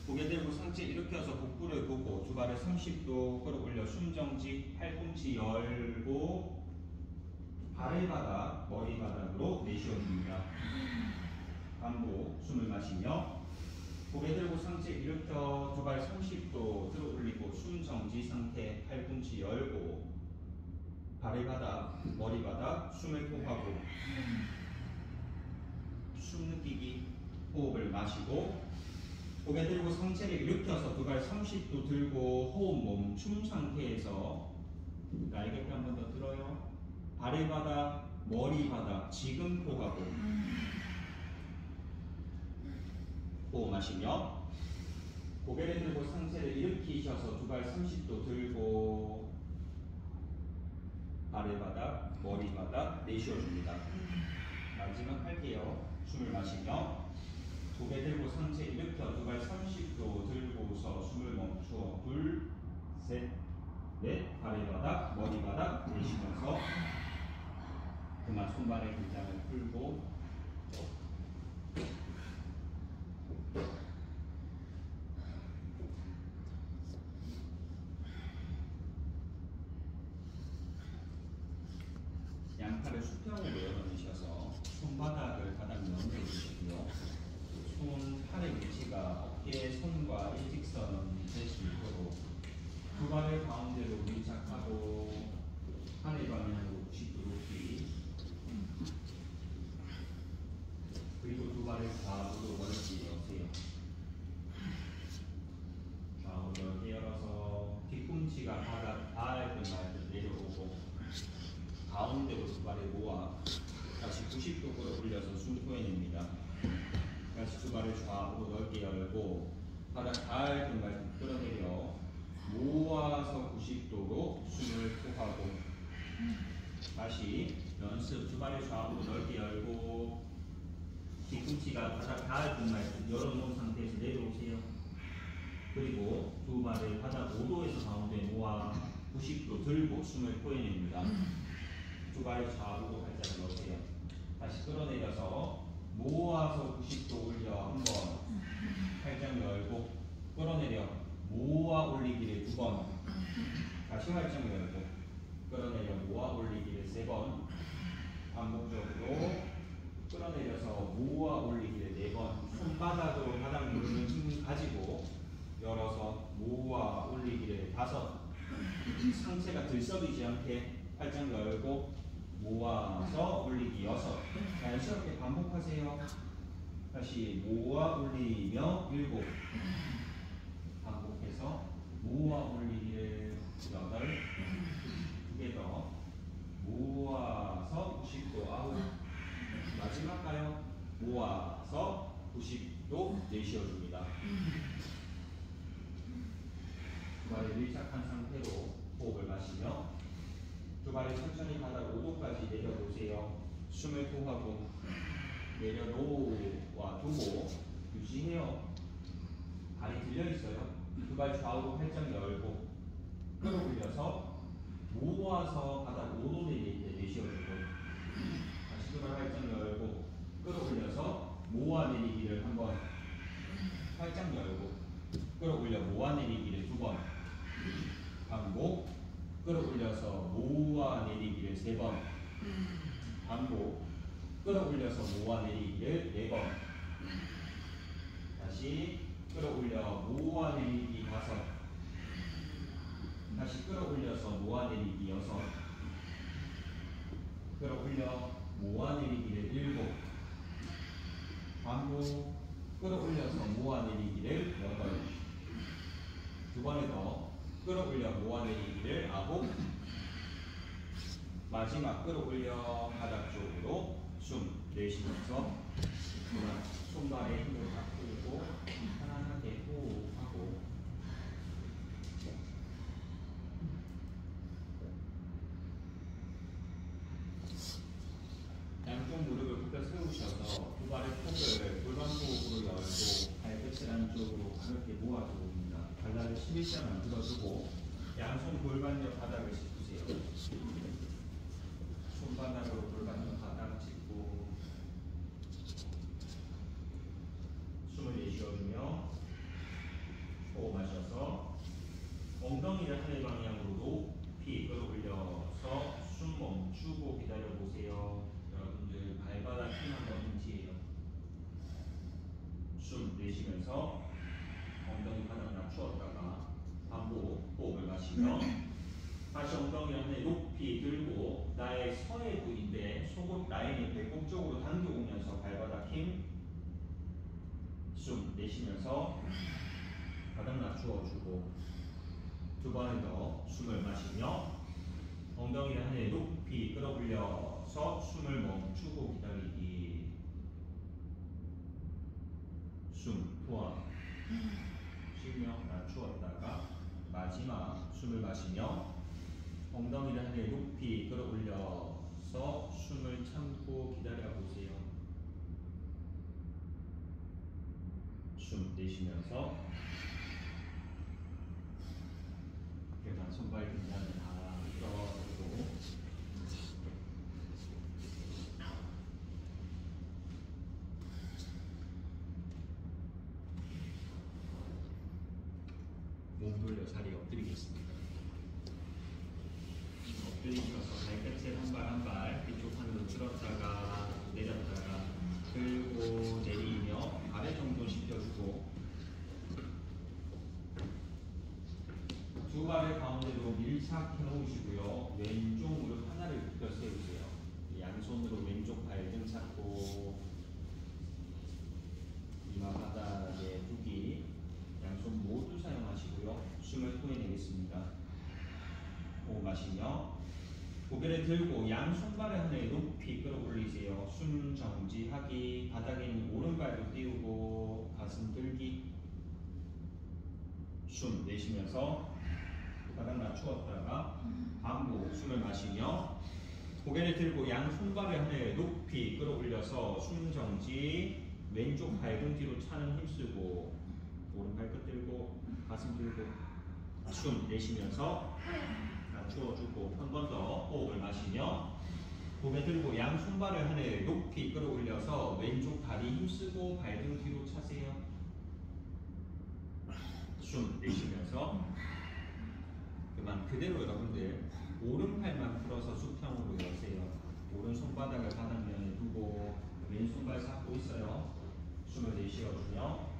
고개 들고 상체 일으켜서 복부를 보고 두 발을 30도 끌어올려 숨 정지. 팔꿈치 열고 발의 바닥, 머리 바닥으로 내쉬어줍니다. 반복 숨을 마시며 고개 들고 상체 일으켜 두 발 30도 들어 올리고 숨 정지 상태. 팔꿈치 열고 발의 바닥, 머리 바닥, 숨을 토하고 숨 느끼기. 호흡을 마시고 고개 들고 상체를 일으켜서 두 발 30도 들고 호흡 멈춤 상태에서 날개 한 번 더 들어요. 발의 바닥, 머리 바닥 지금 토하고 호흡 마시며 고개를 들고 상체를 일으키셔서 두 발 30도 들고 발의 바닥, 머리 바닥 내쉬어줍니다. 마지막 할게요. 숨을 마시며 고개 들고 상체 일으켜 두 발 30도 들고서 숨을 멈추어 둘, 셋, 넷. 발의 바닥, 머리 바닥 내쉬면서 그만 손발의 긴장을 풀고 양팔을 수평으로 열어주셔서 손바닥을 바닥 면에 두시고요. 손, 팔의 위치가 어깨 선과 일직선 될 수 있도록 두 발을 가운데로 밀착하고 하늘 방향으로 90도 높이, 그리고 두 발을 좌우로 멀리 여세요. 좌우 넓게 열어서 뒤꿈치가 바닥 닿을 듯 내려오고 가운데로 두 발을 모아 다시 90도 끌어올려서 숨 토해냅니다. 다시 두 발을 좌우로 넓게 열고 바닥 닿을 듯 끌어내려 모아서 90도로 숨을 토하고 다시 연습. 두 발을 좌우로 넓게 열고 뒤꿈치가 바닥 닿을 듯 열어놓은 상태에서 내려오세요. 그리고 두 발을 바닥 5도에서 가운데 모아 90도 들고 숨을 토해냅니다. 두 발을 좌우로 살짝 넣으세요. 다시 끌어내려서 모아서 90도 올려 한 번, 활짝 열고 끌어내려 모아 올리기를 두 번, 다시 활짝 열고 끌어내려 모아 올리기를 세 번, 반복적으로 끌어내려서 모아 올리기를 네 번, 손바닥으로 바닥 누르는 힘 가지고 열어서 모아 올리기를 다섯, 상체가 들썩이지 않게 활짝 열고 모아서 올리기 여섯. 자연스럽게 반복하세요. 다시 모아 올리며 일곱, 반복해서 모아 올리기를 여덟, 두 개 더 모아서 90도 아홉, 마지막 가요. 모아서 90도 내쉬어줍니다. 두 발을 밀착한 상태로 호흡을 마시며 두 발을 천천히 바닥 5도까지 내려놓으세요. 숨을 토하고 내려놓아 두고 유지해요. 발이 들려있어요. 두 발 좌우로 활짝 열고 끌어올려서 모아서 바닥 5도 내릴 때 내쉬어주고 다시 두 발 활짝 열고 끌어올려서 모아내리기를 한 번, 활짝 열고 끌어올려 모아내리기를 두 번, 반복. 끌어올려서 모아내리기를 세 번, 반복. 끌어올려서 모아내리기를 네 번, 다시 끌어올려 모아내리기 다섯, 다시 끌어올려서 모아내리기 여섯, 끌어올려 모아내리기를 일곱, 반복. 끌어올려서 모아내리기를 여덟, 두 번에 더 끌어올려 모아내리기를 아홉, 마지막 끌어올려 바닥 쪽으로 숨 내쉬면서 손발에 힘을 다 풀고 편안하게 호흡하고 양쪽 무릎을 굽혀 세우셔서 두 발의 폭을 골반 호흡으로 열고 발끝을 안쪽으로 가볍게 모아줍니다. 발날을 11자 만들어주고 양손 골반 옆 바닥을 짚으세요. 손바닥으로 골반 옆 바닥 짚고 숨을 내쉬어주며 호흡 마셔서 엉덩이를 하늘 방향으로 높이 끌어올려서 숨 멈추고 기다려보세요. 여러분들 발바닥 힘 한번 인지해요. 숨 내쉬면서 엉덩이 바닥 낮추었다가 반복 호흡을 마시며 다시 엉덩이를 하늘 높이 들고 나의 서해 부위인데 속옷 라인을 배꼽 쪽으로 당겨오면서 발바닥 힘. 숨 내쉬면서 바닥 낮추어주고 두 번에 더 숨을 마시며 엉덩이를 하늘 높이 끌어올려서 숨을 멈추고 기다리기. 숨 포함 쉬며 낮추었다가 마지막 숨을 마시며 엉덩이를 하늘 높이 끌어올려서 숨을 참고 기다려보세요. 숨 내쉬면서 그냥 손발 등장을 다 끌어주고 몸 돌려 자리에 엎드리겠습니다. 엎드리셔서 발끝을 한 발 한 발 뒤쪽 하늘로 들었다가 내렸다가 들고 내리며 아래 정도 시켜주고 두 발을 가운데로 밀착해 놓으시고요. 왼쪽 무릎 하나를 굽혀 세우세요. 양손으로 왼쪽 발등 잡고 이마 바닥에 두기 양손 모두 사용하시고요. 숨을 토해내겠습니다. 호흡 마시며 고개를 들고 양손발을 하늘에 높이 끌어올리세요. 숨 정지하기. 바닥에 있는 오른발도 띄우고 가슴 들기. 숨 내쉬면서 바닥 낮추었다가 반복 숨을 마시며 고개를 들고 양손발을 하늘에 높이 끌어올려서 숨 정지. 왼쪽 발등 뒤로 차는 힘쓰고 오른 발끝 들고 가슴 들고 숨 내쉬면서 낮추어주고 한 번 더 호흡을 마시며 고개 들고 양손발을 하늘에 높이 끌어올려서 왼쪽 다리 힘쓰고 발등 뒤로 차세요. 숨 내쉬면서 그만 그대로 여러분들 오른팔만 풀어서 수평으로 여세요. 오른 손바닥을 바닥면에 두고 왼손발 잡고 있어요. 숨을 내쉬어주며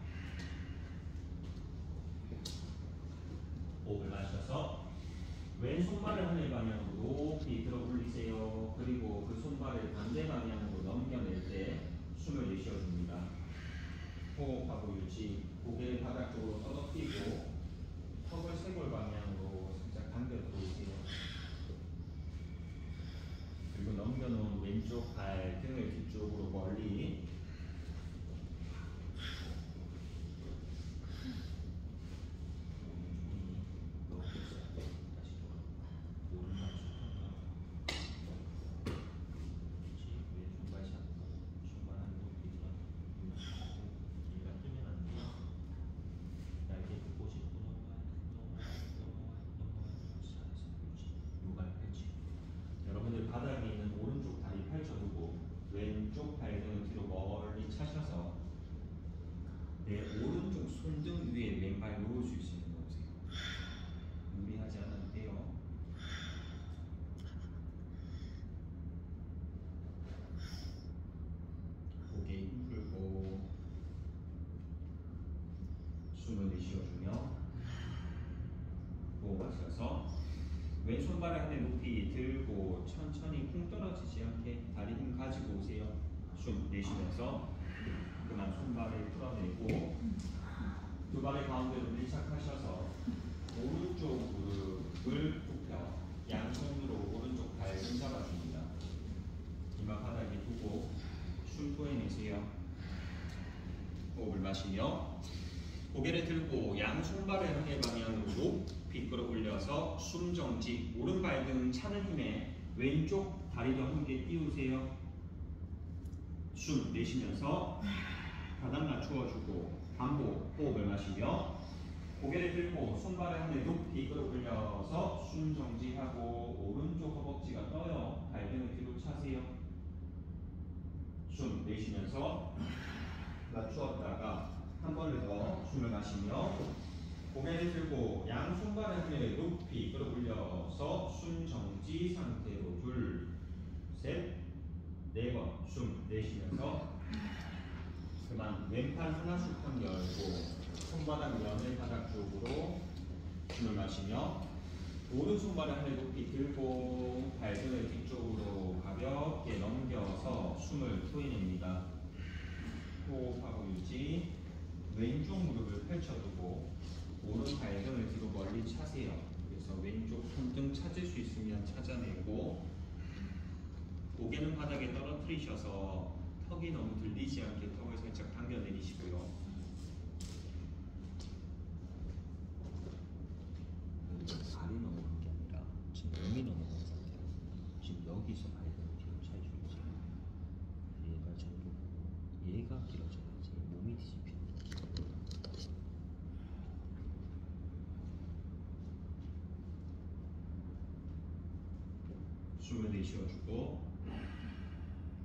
호흡을 마셔서 왼손발을 하늘 방향으로 높이 들어 올리세요. 그리고 그 손발을 반대 방향으로 넘겨낼 때 숨을 내쉬어줍니다. 호흡하고 유지. 고개를 바닥 쪽으로 떨어뜨리고 턱을 쇄골 방향으로 살짝 당겨 들어오세요. 그리고 넘겨놓은 왼쪽 발 등을 뒤쪽으로 멀리 바닥에 있는 오른쪽 다리 펼쳐두고 왼쪽 발등을 뒤로 멀리 차셔서 내 오른쪽 손등 위에 왼발 놓을 수 있으면 놓으세요. 무리하지 않아도 돼요. 고개 힘 풀고 숨을 내쉬어주며 호흡 마셔서 왼손발을 하늘 높이 들고 천천히 쿵 떨어지지 않게 다리 힘 가지고 오세요. 숨 내쉬면서 그만 손발을 풀어내고 두 발의 가운데로 밀착하셔서 오른쪽 무릎을 굽혀 양손으로 오른쪽 발등 잡아줍니다. 이마 바닥에 두고 숨 토해내세요. 호흡을 마시며 고개를 들고 양손발을 하늘 방향으로 높이 끌어올려서 숨 정지. 오른발 등 차는 힘에 왼쪽 다리도 함께 띄우세요. 숨 내쉬면서 바닥 낮추어주고 반복 호흡을 마시며 고개를 들고 손발을 하늘 높이 끌어올려서 숨 정지하고 오른쪽 허벅지가 떠요. 발등을 뒤로 차세요. 숨 내쉬면서 낮추었다가 한 번을 더 숨을 마시며 고개를 들고 양손발을 하늘 높이 끌어올려서 숨 정지 상태로 둘, 셋, 네 번 숨 내쉬면서 그만 왼팔 하나 수평 열고 손바닥 면을 바닥 쪽으로 숨을 마시며 오른손발을 하늘 높이 들고 발등을 뒤쪽으로 가볍게 넘겨서 숨을 토해냅니다. 호흡하고 유지. 왼쪽 무릎을 펼쳐두고 오른 발등을 뒤로 멀리 차세요. 그래서 왼쪽 손등 찾을 수 있으면 찾아내고 고개는 바닥에 떨어뜨리셔서 턱이 너무 들리지 않게 턱을 살짝 당겨 내리시고요. 발이 넘어간 게 아니라 지금 몸이 넘어간 상태예요. 지금 여기서 발등을 뒤로 차주지. 얘가 정도 얘가 길어져야지 몸이 뒤집히는 거예요. 숨을 내쉬어주고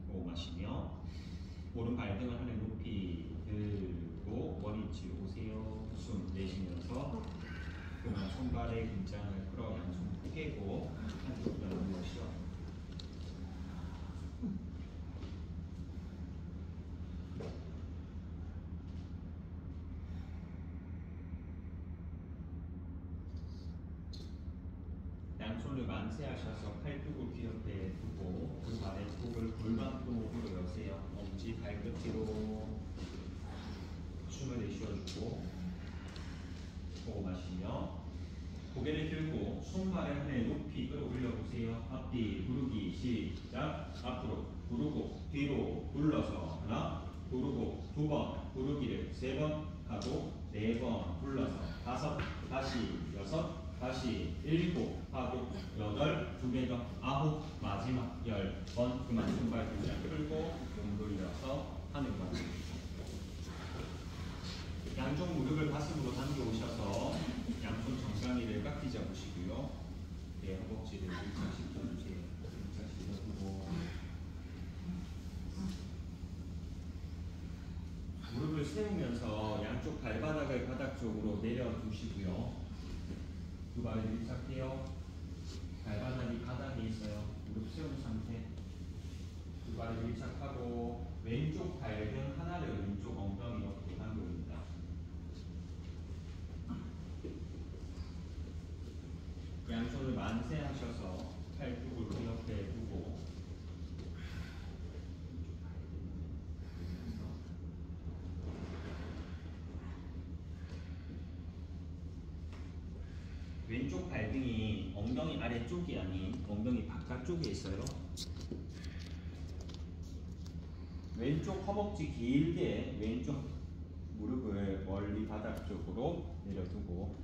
호흡 마시며 오른 발등을 하늘 높이 들고 머리치 오세요. 숨 내쉬면서 그만 손발의 긴장을 풀어 양손 깨고 한쪽으로 넘어오시죠. 양손을 만세하셔서 팔뚝을 귀 옆에 두고 그 아래쪽을 골반목으로 여세요. 엄지 발끝으로 숨을 내쉬어주고 호흡하시며 고개를 들고 손발을 하늘 높이 끌어올려 보세요. 앞뒤 구르기 시작. 앞으로 구르고 뒤로 굴러서 하나 구르고 두 번 구르기를 세 번 하고 네 번 굴러서 다섯 다시 여섯 다시 일곱 하고 여덟 두 개 더 아홉 마지막 열 번 그만 손발 그냥 끌고 몸 돌려서 하늘 봐. 양쪽 무릎을 가슴으로 당겨 오셔서 양손 정강이를 깍지 잡으시고요. 네, 허벅지를 밀착시켜 주세요. 밀착시켜주고 무릎을 세우면서 양쪽 발바닥을 바닥 쪽으로 내려두시고요. 두 발을 밀착해요. 발바닥이 바닥에 있어요. 무릎 세운 상태. 두 발을 밀착하고 왼쪽 발등 하나를 왼쪽 엉덩이 옆으로 당겨옵니다. 양손을 만세하셔서 팔뚝을 그 옆에 두고 왼쪽 발등이 엉덩이 아래쪽이 아닌 엉덩이 바깥쪽에 있어요. 왼쪽 허벅지 길게 왼쪽 무릎을 멀리 바닥 쪽으로 내려두고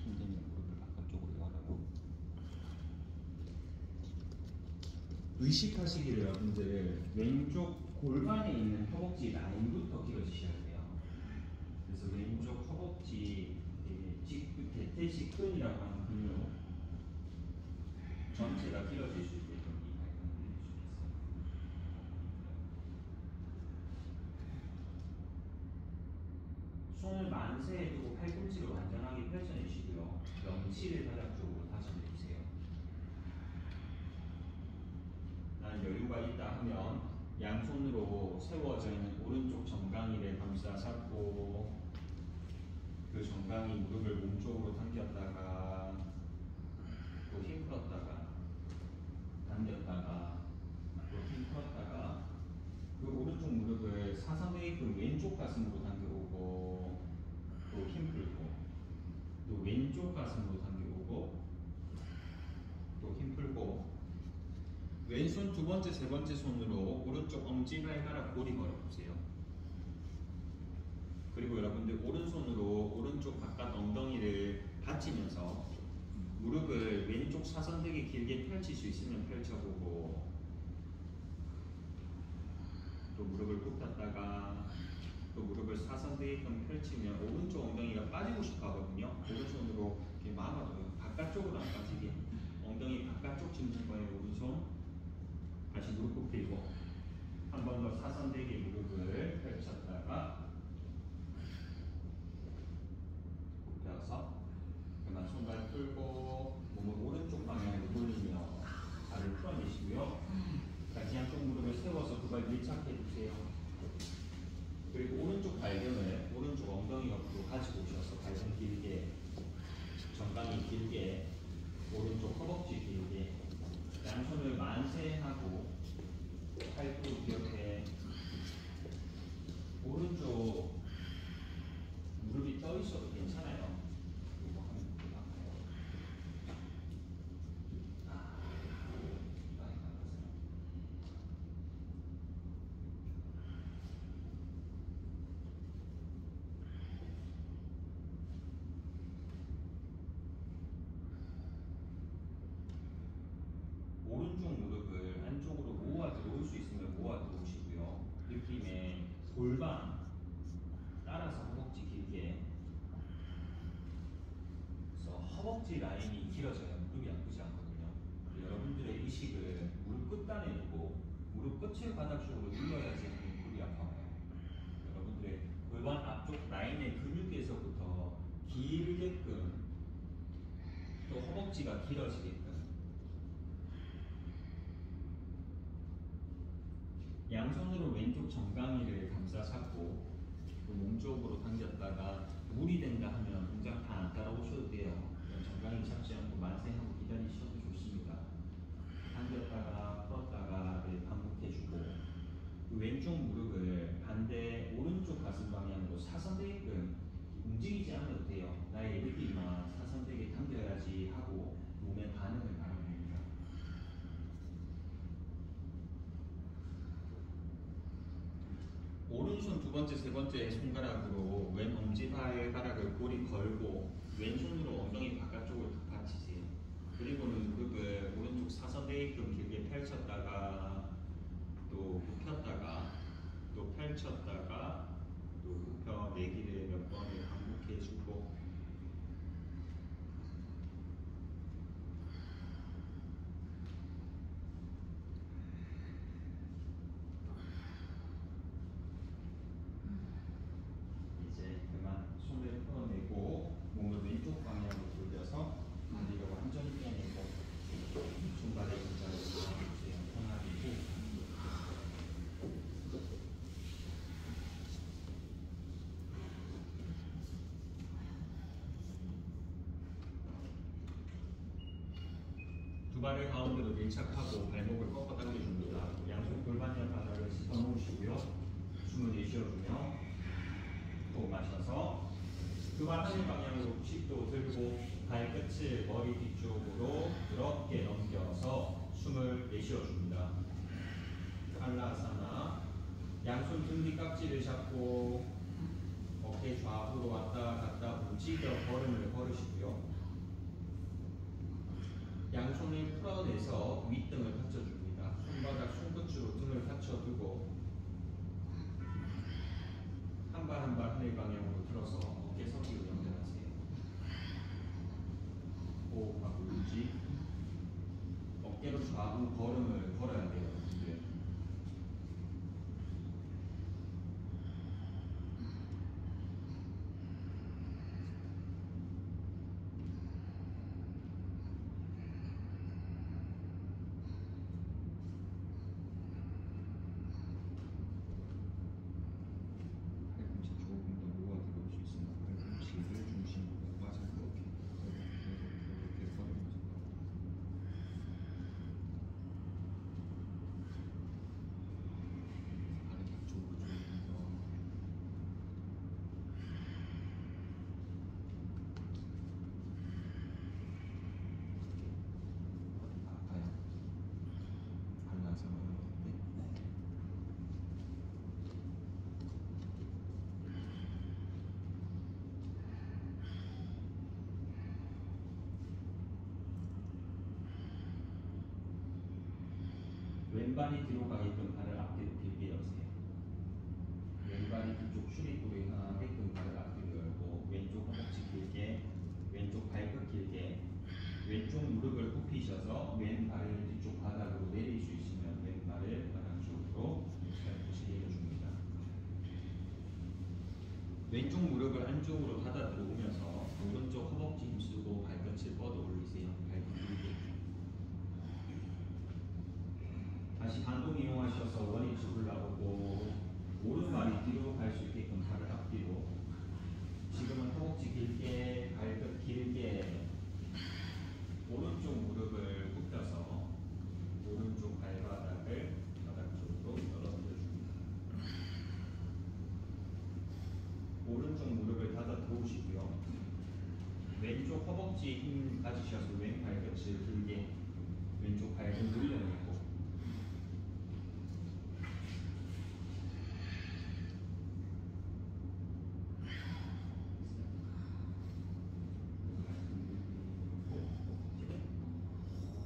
손대면 무릎을 바깥쪽으로 열어요. 의식하시기를 여러분들 왼쪽 골반에 있는 허벅지 라인부터 길어지셔야 돼요. 그래서 왼쪽 허벅지 대퇴식근이라고 하는 근육 전체가 길어질 수 있게 여기 발견을 해주시겠어요? 손을 만세에 두고 팔꿈치를 완전하게 펼쳐내시고요. 명치를 바닥 쪽으로 다시 내주세요. 나는 여유가 있다 하면 양손으로 세워져 있는 오른쪽 정강이를 감싸 잡고 그 정강이 무릎을 몸쪽으로 당겼다가 또 힘 풀었다가 당겼다가 또 힘 풀었다가 그 오른쪽 무릎을 사선되게끔 왼쪽 가슴으로 당겨오고 또 힘 풀고 또 왼쪽 가슴으로 당겨오고 또 힘 풀고 왼손 두 번째, 세 번째 손으로 오른쪽 엄지발가락 고리 걸어보세요. 그리고 여러분들 오른손으로 오른쪽 바깥 엉덩이를 받치면서 무릎을 왼쪽 사선되게 길게 펼칠 수 있으면 펼쳐보고 또 무릎을 굽혔다가 또 무릎을 사선되게끔 펼치면 오른쪽 엉덩이가 빠지고 싶어 하거든요. 오른손으로 이렇게 막아줘요. 바깥쪽으로 안 빠지게 엉덩이 바깥쪽 짚는 거예요. 오른손 다시 무릎 굽히고 한 번 더 사선되게 무릎을 펼쳤다가 굽혀서 그만 손발 풀고 몸을 오른쪽 방향으로 돌리며 발을 풀어내시고요. 다시 양쪽 무릎을 세워서 두 발 밀착해 주세요. 그리고 오른쪽 발등을 오른쪽 엉덩이 옆으로 가지고 오셔서 발등 길게 정강이 길게 오른쪽 허벅지 길게 양손을 만세하고 팔뚝 옆에 오른쪽 무릎이 떠 있어도 괜찮아요. 이거 한번 볼까요? 많이 나갔어요. 오른쪽 무릎을 안쪽으로 모아 들어올 수 있으면 모아 들어오시고요. 느낌에 골반 따라서 허벅지 길게. 그래서 허벅지 라인이 길어져야 무릎이 아프지 않거든요. 여러분들의 의식을 무릎 끝단에 두고 무릎 끝을 바닥 쪽으로 눌러야지 무릎이 아파요. 여러분들의 골반 앞쪽 라인의 근육에서부터 길게끔 또 허벅지가 길어지게끔 양손으로 왼쪽 정강이를 감싸 잡고 몸 쪽으로 당겼다가 무리 된다 하면 동작 다 안 따라오셔도 돼요. 그냥 정강이 잡지 않고 만세하고 기다리셔도 좋습니다. 당겼다가 풀었다가 반복해주고 그 왼쪽 무릎을 반대 오른쪽 가슴 방향으로 사선되게끔 움직이지 않아도 돼요. 나의 느낌만 사선되게 당겨야지 하고 몸의 반응을 바라봅니다. 오른손 두 번째, 세 번째 손가락으로 왼 엄지발가락을 골이 걸고 왼손으로 엉덩이 바깥쪽을 받치세요. 그리고는 무릎을 오른쪽 사선되게끔 길게 펼쳤다가 또 굽혔다가 또 펼쳤다가 또 굽혀 내기를 몇 번을 반복해주고 이제 그만 손을 풀어내고 몸을 왼쪽 방향으로 돌려서 반대로 완전히 빼내고 손발의 동작을 잡아주세요. 편하게 후. 두 발을 가운데로 밀착하고 발목을 꺾어 당겨줍니다. 양손 골반옆 바닥을 짚어놓으시고요. 숨을 내쉬어주며 또 마셔서 두 발 하늘 방향으로 90도 들고 발끝을 머리 뒤쪽으로 부드럽게 넘겨서 숨을 내쉬어줍니다. 한라사나 양손 등 뒤 깍지를 잡고 어깨 좌우로 왔다 갔다 움직여 걸음을 걸으시고요. 양손을 풀어내서 윗등을 받쳐줍니다. 손바닥 손끝으로 등을 받쳐두고 한 발 한 발 하늘 방향으로 들어서 어깨 서기로 연결하세요. 호흡하고 유지. 어깨로 좌우 걸음을 걸어야 돼요. 왼발이 뒤로 가게끔 발을 앞뒤로 길게 여세요. 왼발이 뒤쪽 출입구를 향하게끔 발을 앞뒤로 열고 왼쪽 허벅지 길게, 왼쪽 발끝 길게, 왼쪽 무릎을 굽히셔서 왼발을 뒤쪽 바닥으로 내릴 수 있으면 왼발을 바닥 쪽으로 살포시 내려줍니다. 왼쪽 무릎을 안쪽으로 닫아 들어오면서 오른쪽 허벅지 힘쓰고 발끝을 뻗어 올리세요. 발끝 길게. 다시 반동 이용하셔서 원위치 올라오고 오른발이 뒤로 갈 수 있게끔 발을 앞뒤로. 지금은 허벅지 길게, 발끝 길게, 오른쪽 무릎을 굽혀서 오른쪽 발바닥을 바닥 쪽으로 떨어뜨려줍니다. 오른쪽 무릎을 닫아 들어오시고요. 왼쪽 허벅지에 힘 가지셔서 왼 발끝을 길게, 왼쪽 발을 늘려내고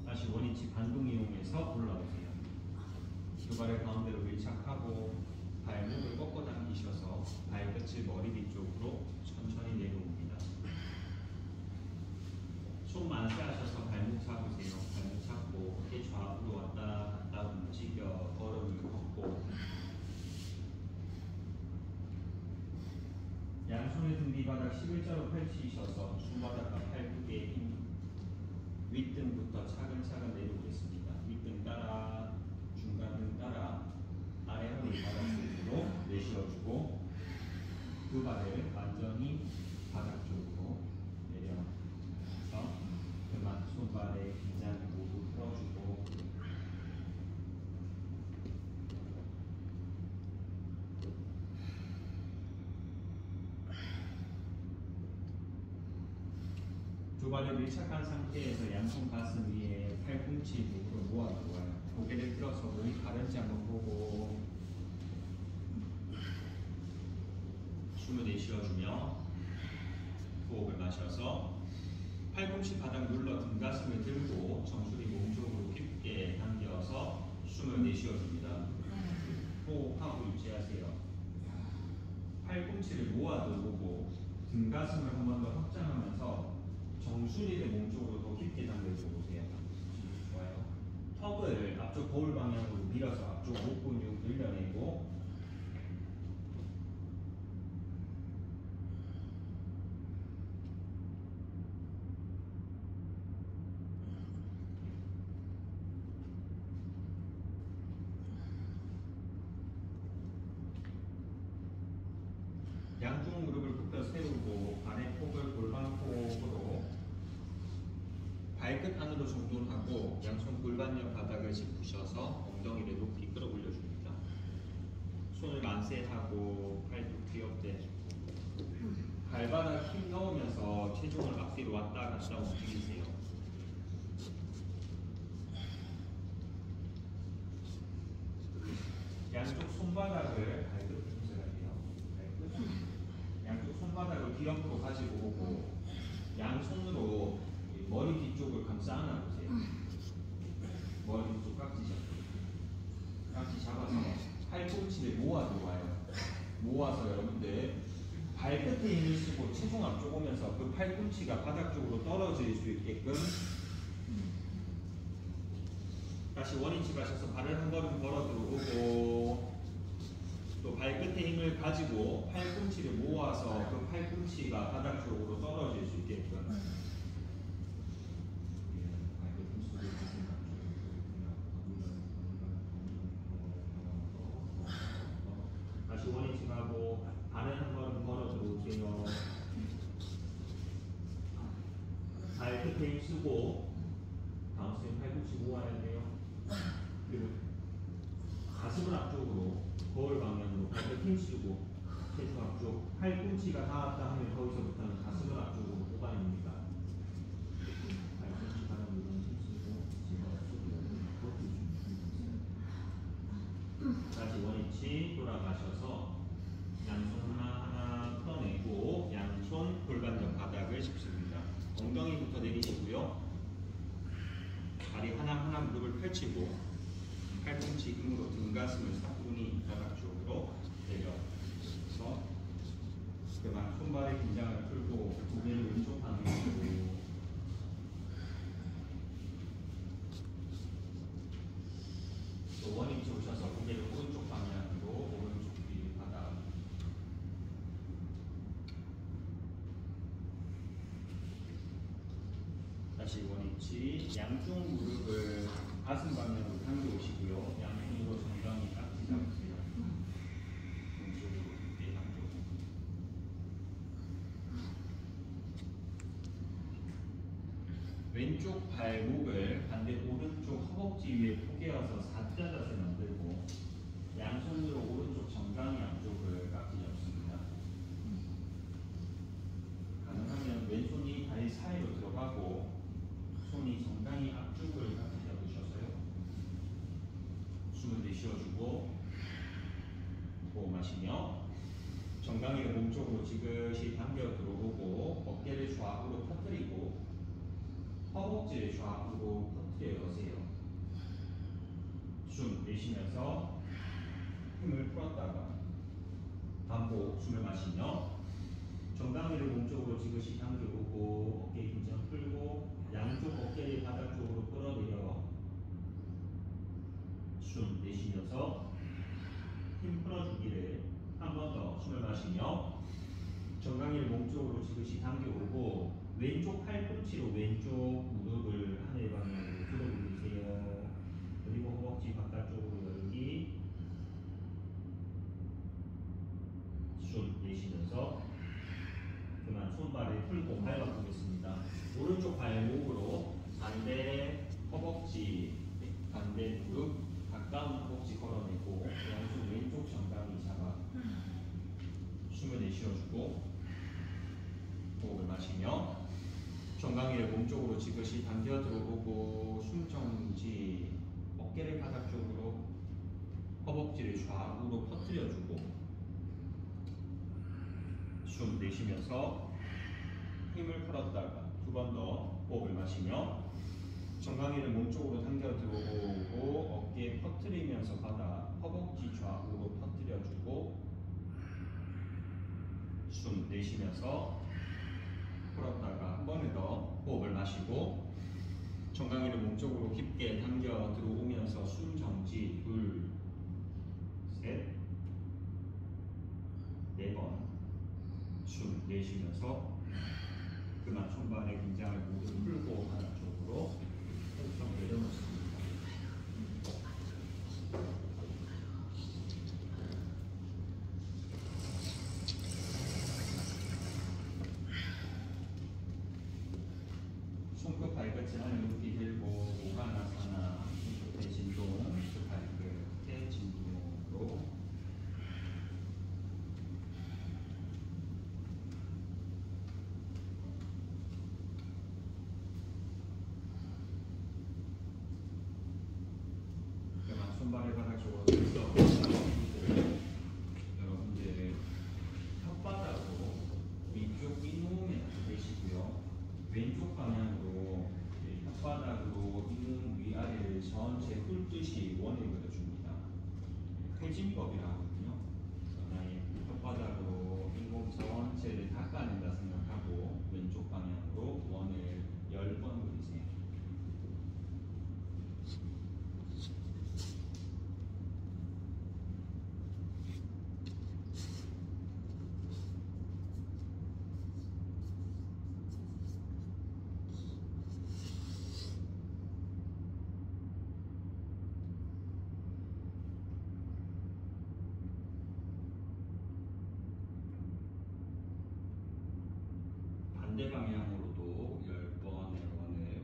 다시 원위치 반동 이용해서 올라오세요. 두 발을 가운데로 밀착하고 발목을 꺾어 당기셔서 발끝을 머리 뒤쪽으로 천천히 내려옵니다. 손 만세하셔서 발목 잡으세요. 발목 잡고 어깨 좌우로 왔다 갔다 움직여 걸음을 걷고 양손의 등 뒤바닥 11자로 펼치셔서 손바닥과 팔뚝에 힘 윗등부터 차근차근 내려오겠습니다. 윗등 따라, 중간등 따라, 아래 허리 바닥 쪽으로 내쉬어주고 두 발을 완전히 바닥 쪽으로 내려서 그만 손발의 긴장을 모두 풀어주고 두 발을 밀착한 상태에서 양손 가슴 위에 팔꿈치 목으로 모아두어요. 고개를 들어서 몸이 가른지 한번 보고 숨을 내쉬어주며 호흡을 마셔서 팔꿈치 바닥 눌러 등가슴을 들고 정수리 몸쪽으로 깊게 당겨서 숨을 내쉬어줍니다. 호흡하고 유지하세요. 팔꿈치를 모아두고 등가슴을 한 번 더 확장하면서 정수리를 몸쪽으로 더 깊게 당겨줘 보세요. 좋아요. 턱을 앞쪽 거울 방향으로 밀어서 앞쪽 목 근육 늘려내고 양쪽 무릎을 굽혀 세우고 발의 폭을 골반폭으로 발끝 안으로 정돈하고 양손 골반옆 바닥을 짚으셔서 엉덩이를 높이 끌어올려줍니다. 손을 만세하고 팔뚝 뒤엎대 발바닥 힘 넣으면서 체중을 앞뒤로 왔다 갔다 움직이세요. 양쪽 손바닥을 발끝 양쪽 손바닥을 뒤옆으로 가지고 오고 양손으로 머리 뒤쪽을 감싸 안아보세요. 머리 뒤쪽 깍지 잡아서 팔꿈치를 모아두어요. 모아서 여러분들 발끝에 힘을 쓰고 체중 앞쪽 오면서 그 팔꿈치가 바닥 쪽으로 떨어질 수 있게끔 다시 원위치 가셔서 발을 한 걸음 걸어 들어오고 또 발끝에 힘을 가지고 팔꿈치를 모아서 그 팔꿈치가 바닥 쪽으로 떨어질 수 있게끔 다시 원위치 가고 발을 한 걸음 걸어 들어오세요. 발끝에 힘 쓰고 다운스윙 팔꿈치 모아야 돼요. 그리고 가슴을 앞쪽으로 거울 방향으로 발끝 힘쓰고 체중 앞쪽 팔꿈치가 닿았다 하면 거기서부터는 가슴을 앞쪽으로 뽑아냅니다. 팔꿈치 바닥 누르는 힘쓰고 다시 원위치 돌아가셔서 양손 하나하나 풀어내고 양손 골반옆 바닥을 짚습니다. 엉덩이부터 내리시고요. 다리 하나하나 무릎을 펼치고 팔꿈치 힘으로 등가슴을 사뿐히 바닥 쪽으로 내려서 그만 손발의 긴장을 풀고 고개를 왼쪽 방향으로 또 원위치 오셔서 고개를 오른쪽 방향으로 오른쪽 뒤 바닥 다시 원위치 양쪽 무릎을 가슴 방향으로 당겨오시고요. 양손으로 정강이 깍지 잡으세요. 왼쪽으로 깊게 당겨. 왼쪽 발목을 반대 오른쪽 허벅지 위에 포개어서 사자 자세 만들고 양손으로 오른쪽 정강이 앞쪽을 깍지 잡습니다. 가능하면 왼손이 다리 사이로 들어가고 손이 정강이 앞쪽을 깍지 잡으셔서요. 숨을 내쉬어주고 호흡 마시며 정강이를 몸쪽으로 지그시 당겨 들어오고 어깨를 좌우로 퍼뜨리고 허벅지를 좌우로 퍼뜨려 넣으세요. 숨 내쉬면서 힘을 풀었다가 반복 숨을 마시며 정강이를 몸쪽으로 지그시 당겨오고 어깨 긴장 풀고 양쪽 어깨를 바닥 쪽으로 끌어내려 숨 내쉬면서 힘 풀어주기를 한 번 더 숨을 마시며 정강이를 몸쪽으로 지그시 당겨오고 왼쪽 팔꿈치로 왼쪽 무릎을 하늘 방향으로 들어 올리세요. 그리고 허벅지 바깥쪽으로 열기 숨 내쉬면서 내쉬면서 그만 손발을 풀고 밟아보겠습니다. 오른쪽 발목으로 반대 허벅지, 반대 무릎, 가까운 허벅지 걸어내고 양손 왼쪽 정강이 잡아 숨을 내쉬어주고 호흡을 마시며 정강이를 몸쪽으로 지그시 당겨 들어오고 숨 정지, 어깨를 바닥 쪽으로 허벅지를 좌우로 퍼뜨려주고 숨 내쉬면서 힘을 풀었다가 두 번 더 호흡을 마시며 정강이를 몸쪽으로 당겨 들어오고 어깨 퍼뜨리면서 바닥 허벅지 좌우로 퍼뜨려주고 숨 내쉬면서 풀었다가 한 번에 더 호흡을 마시고 정강이를 몸쪽으로 깊게 당겨 들어오면서 숨 정지 둘, 셋, 네 번 숨 내쉬면서 그만 손발의 긴장을 모두 풀고 하나 쪽으로 좀 내려놓습니다. 손끝 발끝이 하늘 높이 들고 오가나사나 손끝의 진동, 그 발끝의 진동으로 그만 손발의 바닥 쪽으로 들어서 여러분들 혓바닥으로 위쪽 잇몸에 대시고요. 왼쪽 방향으로 혓바닥으로 잇몸 위아래를 전체 훑듯이 원을 그려줍니다. 회진법이라고 하거든요. 나의 혓바닥으로 잇몸 전체를 닦아낸다 생각하고 왼쪽 방향으로 원을 10번 그리세요. 반대 방향으로도 10번의 원을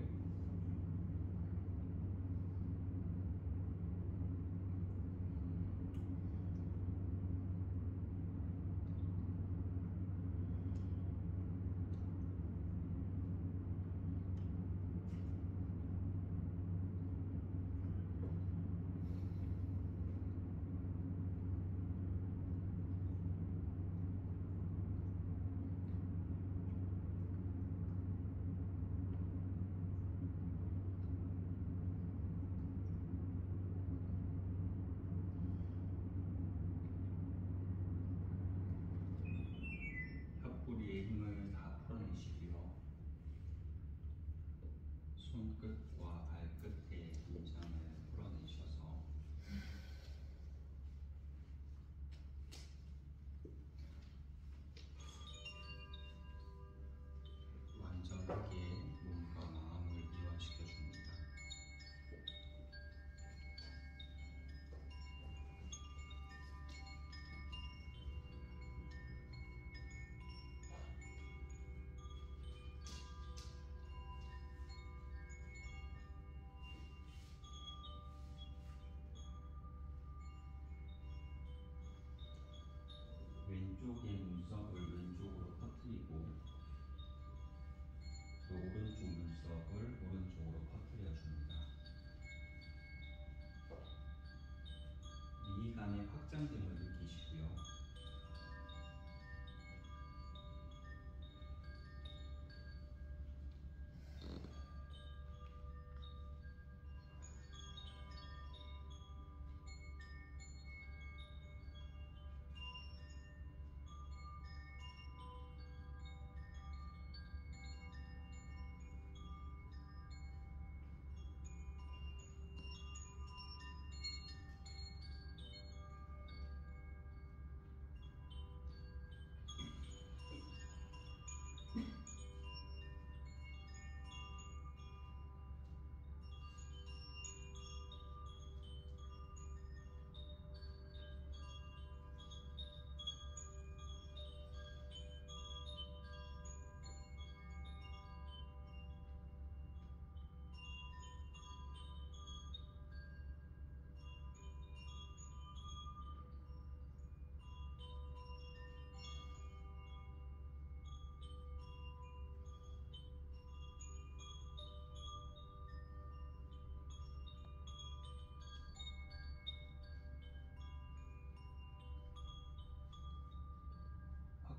옆구리의 힘을 다 풀어내시고요. 손끝과 발끝의 긴장을 풀어내셔서 완전하게 몸과 마음을 이완시켜줍니다. 왼쪽의 눈썹을 왼쪽으로 퍼뜨리고 또 오른쪽 눈썹을 오른쪽으로 퍼뜨려줍니다. 미간의 확장됨을 느끼시고요.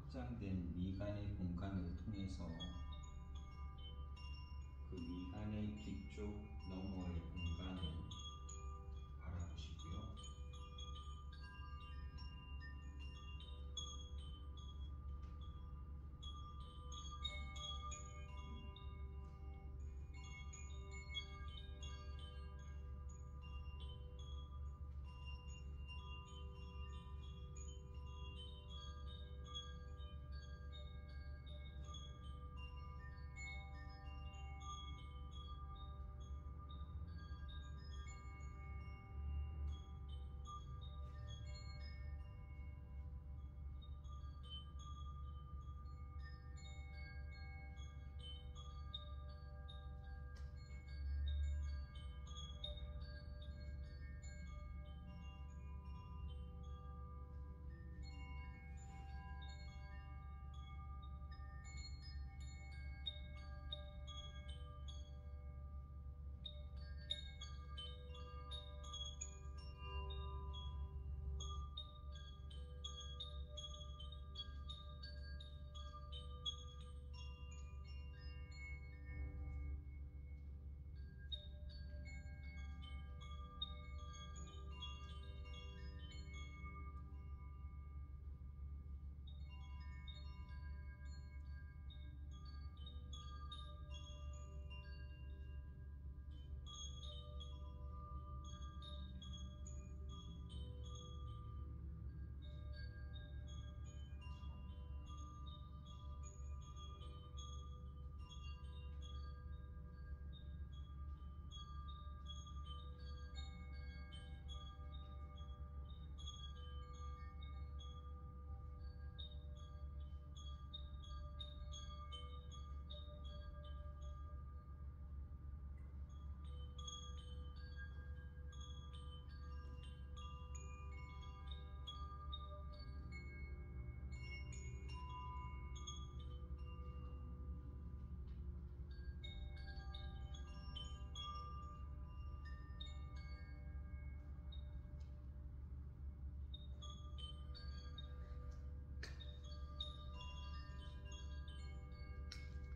확장된 미간의 공간을 통해서 그 미간의 뒤쪽 너머에